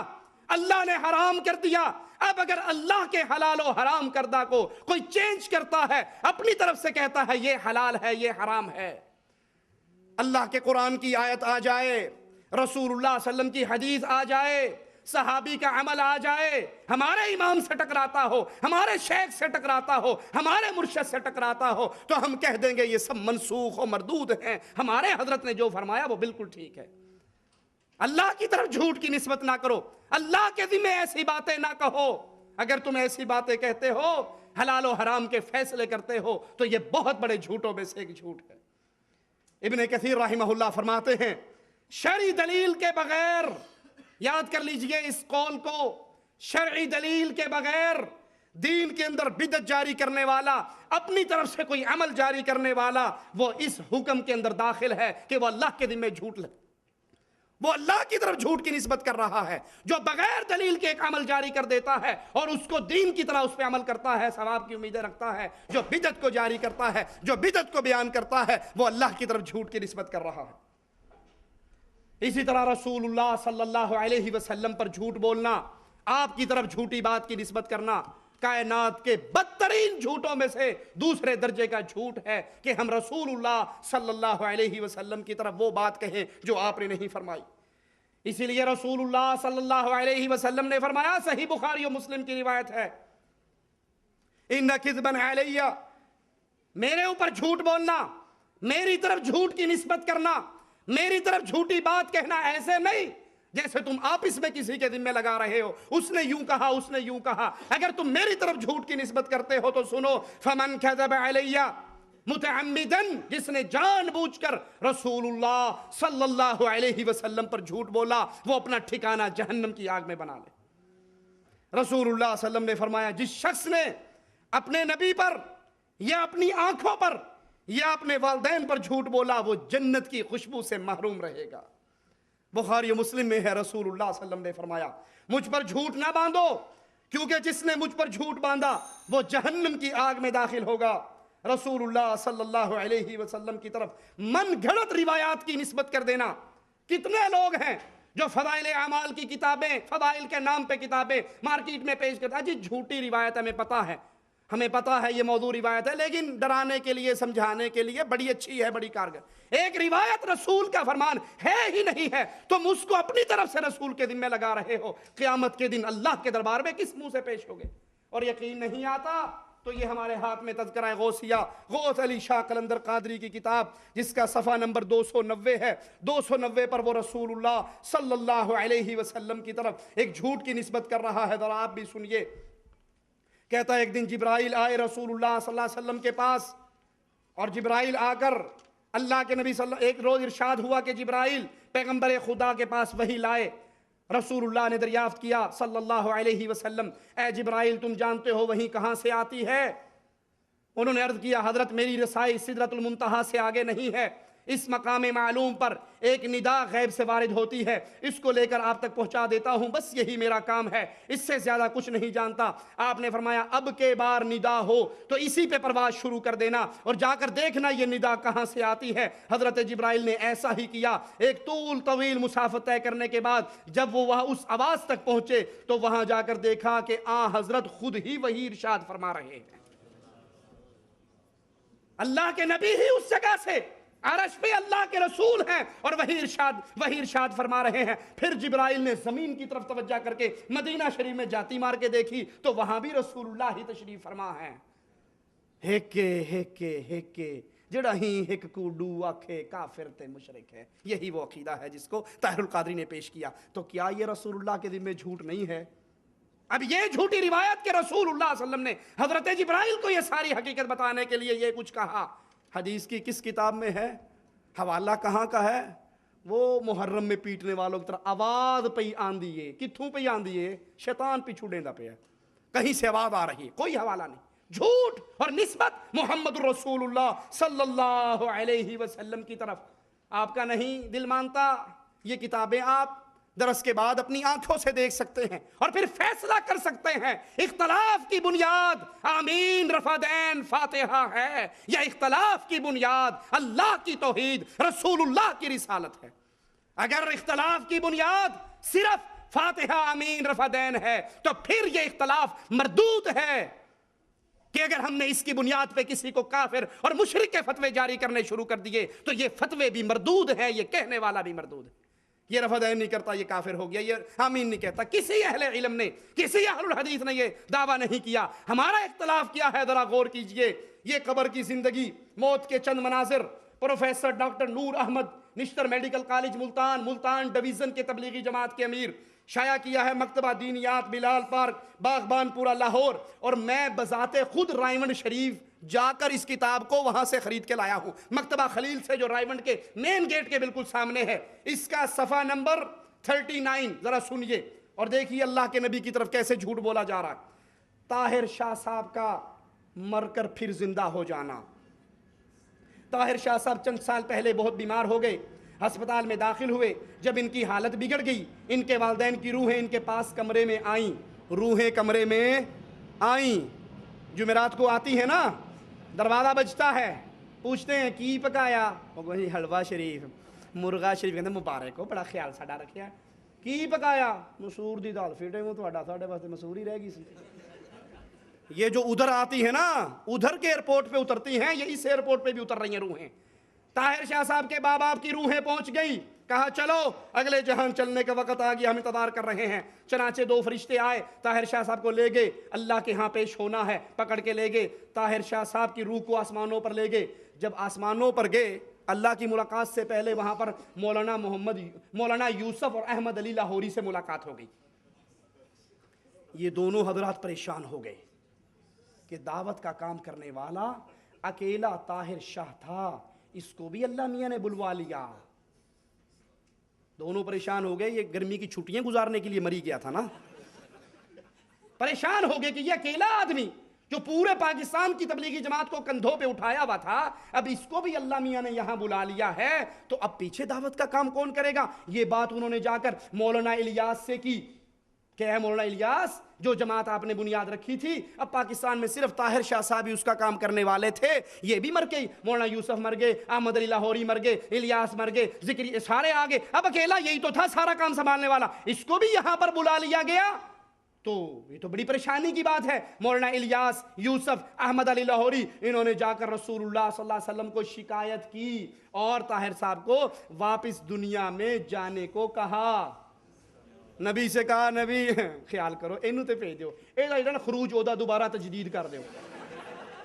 اللہ نے حرام کر دیا، اب اگر اللہ کے حلال و حرام کردہ کو کوئی چینج کرتا ہے، اپنی طرف سے کہتا ہے یہ حلال ہے یہ حرام ہے، اللہ کے قرآن کی آیت آ جائے، رسول اللہ صلی اللہ علیہ وسلم کی حدیث آ جائے، صحابی کا عمل آ جائے، ہمارے امام سے ٹکراتا ہو، ہمارے شیخ سے ٹکراتا ہو، ہمارے مرشد سے ٹکراتا ہو، تو ہم کہہ دیں گے یہ سب منسوخ و مردود ہیں، ہمارے حضرت نے جو فرمایا وہ بالکل ٹھیک ہے۔ اللہ کی طرف جھوٹ کی نسبت نہ کرو، اللہ کے ذمے ایسی باتیں نہ کہو۔ اگر تم ایسی باتیں کہتے ہو، حلال و حرام کے فیصلے کرتے ہو، تو یہ بہت بڑے جھوٹوں میں سے ایک جھوٹ ہے۔ ابن کثیر رحمہ اللہ فرماتے ہیں شرعی دلیل کے بغیر، یاد کر لیجئے اس قول کو، شرعی دلیل کے بغیر دین کے اندر بدعت جاری کرنے والا، اپنی طرف سے کوئی عمل جاری کرنے والا، وہ اس حکم کے اندر داخل ہے کہ وہ اللہ کے ذمے جھوٹ لے، وہ اللہ کی طرف جھوٹ کی نسبت کر رہا ہے۔ جو بغیر دلیل کے ایک عمل جاری کر دیتا ہے اور اس کو دین کی طرح اس پہ عمل کرتا ہے، ثواب کی امیدیں رکھتا ہے۔ جو بدعت کو جاری کرتا ہے، جو بدعت کو بیان کرتا ہے، وہ اللہ کی طرف جھوٹ کی نسبت کر رہا ہے۔ اسی طرح رسول اللہ صلی اللہ علیہ وسلم پر جھوٹ بولنا، آپ کی طرف جھوٹی بات کی نسبت کرنا، کائنات کے بدترین جھوٹوں میں سے دوسرے درجے کا جھوٹ ہے کہ ہم رسول اللہ صلی اللہ علیہ وسلم کی طرف وہ بات کہیں جو آپ نے نہیں فرمائی۔ اسی لیے رسول اللہ صلی اللہ علیہ وسلم نے فرمایا، صحیح بخاری و مسلم کی روایت ہے، ان کذبا علی، میرے اوپر جھوٹ بولنا، میری طرف جھوٹ کی نسبت کرنا، میری طرف جھوٹی بات کہنا ایسے نہیں جیسے تم آپس میں کسی کے ذمہ لگا رہے ہو، اس نے یوں کہا، اس نے یوں کہا۔ اگر تم میری طرف جھوٹ کی نسبت کرتے ہو تو سنو، فمن کذب علی متعمدن، جس نے جان بوجھ کر رسول اللہ صلی اللہ علیہ وسلم پر جھوٹ بولا، وہ اپنا ٹھکانہ جہنم کی آگ میں بنا لے۔ رسول اللہ صلی اللہ علیہ وسلم نے فرمایا، جس شخص نے اپنے نبی پر یا اپنی آنکھوں پر یا اپنے والدین پر جھوٹ بولا، وہ جنت کی خوشبو سے محروم رہے گا۔ بخاری و مسلم میں ہے، رسول اللہ صلی اللہ علیہ وسلم نے فرمایا، مجھ پر جھوٹ نہ باندھو، کیونکہ جس نے مجھ پر جھوٹ باندھا وہ جہنم کی آگ میں داخل ہوگا۔ رسول اللہ صلی اللہ علیہ وسلم کی طرف من گھڑت روایات کی نسبت کر دینا۔ کتنے لوگ ہیں جو فضائل اعمال کی کتابیں، فضائل کے نام پہ کتابیں مارکیٹ میں پیش کرتا ہے، جی جھوٹی روایت ہمیں پتہ ہے، ہمیں پتہ ہے یہ موضوع روایت ہے، لیکن ڈرانے کے لیے، سمجھانے کے لیے بڑی اچھی ہے، بڑی کارگر۔ ایک روایت رسول کا فرمان ہے ہی نہیں ہے، تم اس کو اپنی طرف سے رسول کے ذمہ لگا رہے ہو، قیامت کے دن اللہ کے دربار میں کس منہ سے پیش ہوگے؟ اور یقین نہیں آتا تو یہ ہمارے ہاتھ میں تذکرہ غوثیہ، غوث علی شاہ قلندر قادری کی کتاب، جس کا صفحہ نمبر 290 ہے، 290 پر وہ رسول اللہ صلی اللہ علیہ وسلم کی طرف ایک جھوٹ کی نسبت کر رہا ہے، ذرا آپ بھی سنیے۔ کہتا ہے ایک دن جبرائیل آئے رسول اللہ صلی اللہ علیہ وسلم کے پاس، اور جبرائیل آ کر اللہ کے نبی ایک روز ارشاد ہوا کہ جبرائیل پیغمبر خدا کے پاس وحی لائے۔ رسول اللہ نے دریافت کیا صلی اللہ علیہ وسلم، اے جبرائیل تم جانتے ہو وحی کہاں سے آتی ہے؟ انہوں نے عرض کیا، حضرت میری رسائی سدرۃ المنتہا سے آگے نہیں ہے، اس مقام معلوم پر ایک ندا غیب سے وارد ہوتی ہے، اس کو لے کر آپ تک پہنچا دیتا ہوں، بس یہی میرا کام ہے، اس سے زیادہ کچھ نہیں جانتا۔ آپ نے فرمایا اب کے بار ندا ہو تو اسی پہ پرواز شروع کر دینا اور جا کر دیکھنا یہ ندا کہاں سے آتی ہے۔ حضرت جبرائیل نے ایسا ہی کیا۔ ایک طویل مسافت طے کرنے کے بعد جب وہ وہاں اس آواز تک پہنچے تو وہاں جا کر دیکھا کہ حضرت خود ہی وہی ارشاد فرما رہے ہیں، اللہ کے نبی ہی اس جگہ سے عرش پہ اللہ کے رسول ہیں اور وہی ارشاد فرما رہے ہیں۔ پھر جبرائیل نے زمین کی طرف توجہ کر کے مدینہ شریف میں جاتی مار کے دیکھی تو وہاں بھی رسول اللہ ہی تشریف فرما ہے۔ ہیکے جڑا ہی ہک کو ڈو آکھے کافر تے مشرک ہے، یہی وہ عقیدہ ہے جس کو طاہر القادری نے پیش کیا۔ تو کیا یہ رسول اللہ کے ذمہ جھوٹ نہیں ہے؟ اب یہ جھوٹی روایت کے رسول اللہ صلی اللہ علیہ وسلم نے حضرت جبرائیل کو یہ ساری حقیقت بتانے کے لیے یہ کچھ کہا، حدیث کی کس کتاب میں ہے؟ حوالہ کہاں کا ہے؟ وہ محرم میں پیٹنے والوں کی طرح آواز پہ آندھی ہے، کتھوں پہ آندھی ہے؟ شیطان پیچھو ڈیندا پہ ہے، کہیں سے آواز آ رہی ہے، کوئی حوالہ نہیں۔ جھوٹ اور نسبت محمد رسول اللہ صلی اللہ علیہ وسلم کی طرف آپ کا نہیں دل مانتا، یہ کتابیں آپ درس کے بعد اپنی آنکھوں سے دیکھ سکتے ہیں اور پھر فیصلہ کر سکتے ہیں اختلاف کی بنیاد آمین رفع دین فاتحہ ہے یا اختلاف کی بنیاد اللہ کی توحید رسول اللہ کی رسالت ہے۔ اگر اختلاف کی بنیاد صرف فاتحہ آمین رفع دین ہے تو پھر یہ اختلاف مردود ہے کہ اگر ہم نے اس کی بنیاد پہ کسی کو کافر اور مشرک کے فتوے جاری کرنے شروع کر دیے تو یہ فتوے بھی مردود ہیں، یہ کہنے والا بھی مردود ہے۔ یہ رفع دین نہیں کرتا یہ کافر ہو گیا، یہ آمین نہیں کہتا۔ کسی اہل علم نے، کسی اہل الحدیث نے یہ دعویٰ نہیں کیا۔ ہمارا اختلاف کیا ہے ذرا غور کیجئے، یہ قبر کی زندگی، موت کے چند مناظر، پروفیسر ڈاکٹر نور احمد نشتر میڈیکل کالج ملتان ڈویژن کے تبلیغی جماعت کے امیر، شائع کیا ہے مکتبہ دینیات بلال پارک باغبان پورا لاہور، اور میں بذات خود رائمنڈ شریف جا کر اس کتاب کو وہاں سے خرید کے لایا ہوں، مکتبہ خلیل سے جو رائمنڈ کے مین گیٹ کے بالکل سامنے ہے۔ اس کا صفحہ نمبر 39 ذرا سنیے اور دیکھیے اللہ کے نبی کی طرف کیسے جھوٹ بولا جا رہا ہے۔ طاہر شاہ صاحب کا مر کر پھر زندہ ہو جانا۔ طاہر شاہ صاحب چند سال پہلے بہت بیمار ہو گئے، ہسپتال میں داخل ہوئے۔ جب ان کی حالت بگڑ گئی، ان کے والدین کی روحیں ان کے پاس کمرے میں آئیں، روحیں کمرے میں آئیں، جمعرات کو آتی ہے نا، دروازہ بجتا ہے، پوچھتے ہیں کی پکایا؟ وہ کہتے ہیں حلوہ شریف، مرغا شریف، کہتے ہیں مبارک ہو، بڑا خیال ساڈا رکھیا ہے۔ کی پکایا؟ مسور دی دال، فیٹے میں تہاڈا ساڈے واسطے مسور ہی رہ گئی سی۔ یہ جو ادھر آتی ہے نا، ادھر کے ایئرپورٹ پہ اترتی ہیں، یہ اس ایئرپورٹ پہ بھی اتر رہی ہیں روحیں۔ طاہر شاہ صاحب کے باپ آپ کی روحیں پہنچ گئی، کہا چلو اگلے جہان چلنے کا وقت آ گیا، ہم انتظار کر رہے ہیں۔ چنانچہ 2 فرشتے آئے، طاہر شاہ صاحب کو لے گئے، اللہ کے ہاں پیش ہونا ہے، پکڑ کے لے گئے۔ طاہر شاہ صاحب کی روح کو آسمانوں پر لے گئے۔ جب آسمانوں پر گئے، اللہ کی ملاقات سے پہلے وہاں پر مولانا یوسف اور احمد علی لاہوری سے ملاقات ہو گئی۔ یہ دونوں حضرات پریشان ہو گئے کہ دعوت کا کام کرنے والا اکیلا طاہر شاہ تھا، اس کو بھی اللہ میاں نے بلوا لیا۔ دونوں پریشان ہو گئے، یہ گرمی کی چھٹیاں گزارنے کے لیے مری گیا تھا نا، پریشان ہو گئے کہ یہ اکیلا آدمی جو پورے پاکستان کی تبلیغی جماعت کو کندھوں پہ اٹھایا ہوا تھا، اب اس کو بھی اللہ میاں نے یہاں بلا لیا ہے، تو اب پیچھے دعوت کا کام کون کرے گا؟ یہ بات انہوں نے جا کر مولانا الیاس سے کی۔ کیا ہے مولانا الیاس؟ جو جماعت آپ نے بنیاد رکھی تھی، اب پاکستان میں صرف طاہر شاہ صاحب ہی اس کا کام کرنے والے تھے، یہ بھی مر گئی، مولانا یوسف مر گئے، احمد علی لاہوری مر گئے، الیاس مر گئے، ذکری سارے آگے، اب اکیلا یہی تو تھا سارا کام سنبھالنے والا، اس کو بھی یہاں پر بلا لیا گیا، تو یہ تو بڑی پریشانی کی بات ہے۔ مولانا الیاس، یوسف، احمد علی لاہوری، انہوں نے جا کر رسول اللہ صلی اللہ علیہ وسلم کو شکایت کی اور طاہر صاحب کو واپس دنیا میں جانے کو کہا۔ نبی سے کہا نبی خیال کرو اینو تے بھیج دیو، اے دا خروج اودا دوبارہ تجدید کر دیو،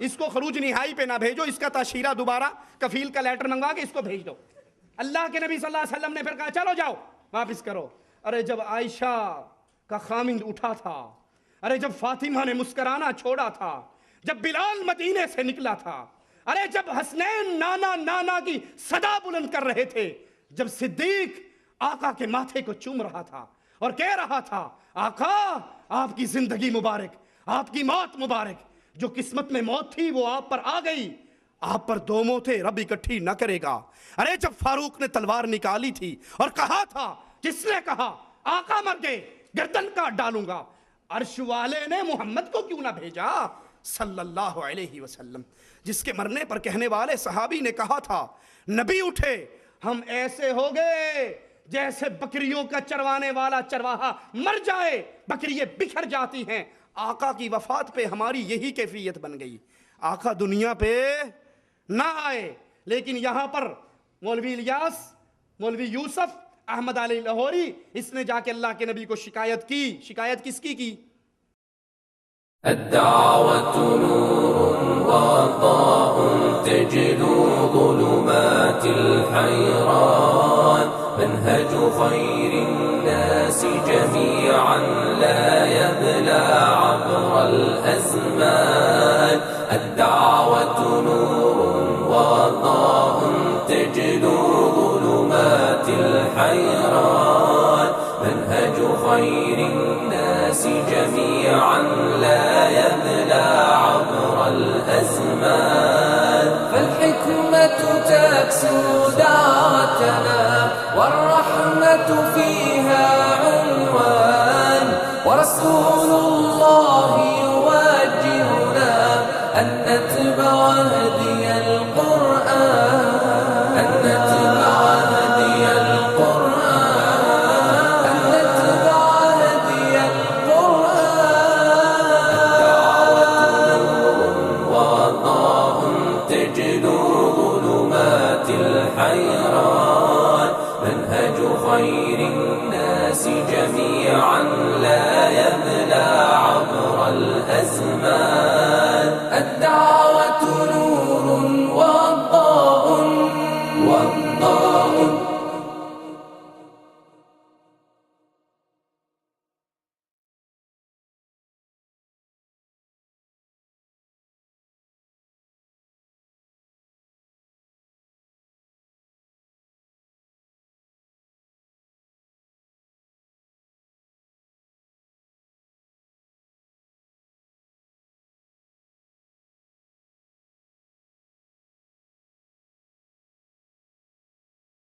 اس کو خروج نہائی پہ نہ بھیجو، اس کا تاشیرہ دوبارہ کفیل کا لیٹر منگوا کے اس کو بھیج دو۔ اللہ کے نبی صلی اللہ علیہ وسلم نے پھر کہا چلو جاؤ واپس کرو۔ ارے جب عائشہ کا خامند اٹھا تھا، ارے جب فاطمہ نے مسکرانا چھوڑا تھا، جب بلال مدینے سے نکلا تھا، ارے جب حسنین نانا نانا کی صدا بلند کر رہے تھے، جب صدیق آقا کے ماتھے کو چوم رہا تھا اور کہہ رہا تھا آقا آپ کی زندگی مبارک، آپ کی موت مبارک، جو قسمت میں موت تھی وہ آپ پر آ گئی، آپ پر 2 موتیں رب اکٹھی نہ کرے گا۔ ارے جب فاروق نے تلوار نکالی تھی اور کہا تھا، کس نے کہا آقا مر گئے گردن کاٹ ڈالوں گا، عرش والے نے محمد کو کیوں نہ بھیجا صلی اللہ علیہ وسلم، جس کے مرنے پر کہنے والے صحابی نے کہا تھا نبی اٹھے ہم ایسے ہو گئے جیسے بکریوں کا چروانے والا چرواہا مر جائے، بکریے بکھر جاتی ہیں۔ آقا کی وفات پہ ہماری یہی کیفیت بن گئی، آقا دنیا پہ نہ آئے، لیکن یہاں پر مولوی الیاس، مولوی یوسف، احمد علی لاہوری، اس نے جا کے اللہ کے نبی کو شکایت کی۔ شکایت کس کی؟ الدعوة نور وضاء تجلو ظلمات الحيران منهج خير الناس جميعا لا يبلى عبر الأزمان الدعوة نور وضاء تجلو ظلمات الحيران منهج خير الناس جميعا لا يبلى عبر الأزمان فالحكمة تكسو دعوتنا والرحمة فيها عنوان ورسول الله يوجهنا أن نتبع هدي القرآن أن نتبع هدي القرآن أن نتبع هدي القرآن وضاء تجلو ظلمات الحيران منهج خير الناس جميعا لا يبلى عبر الأزمان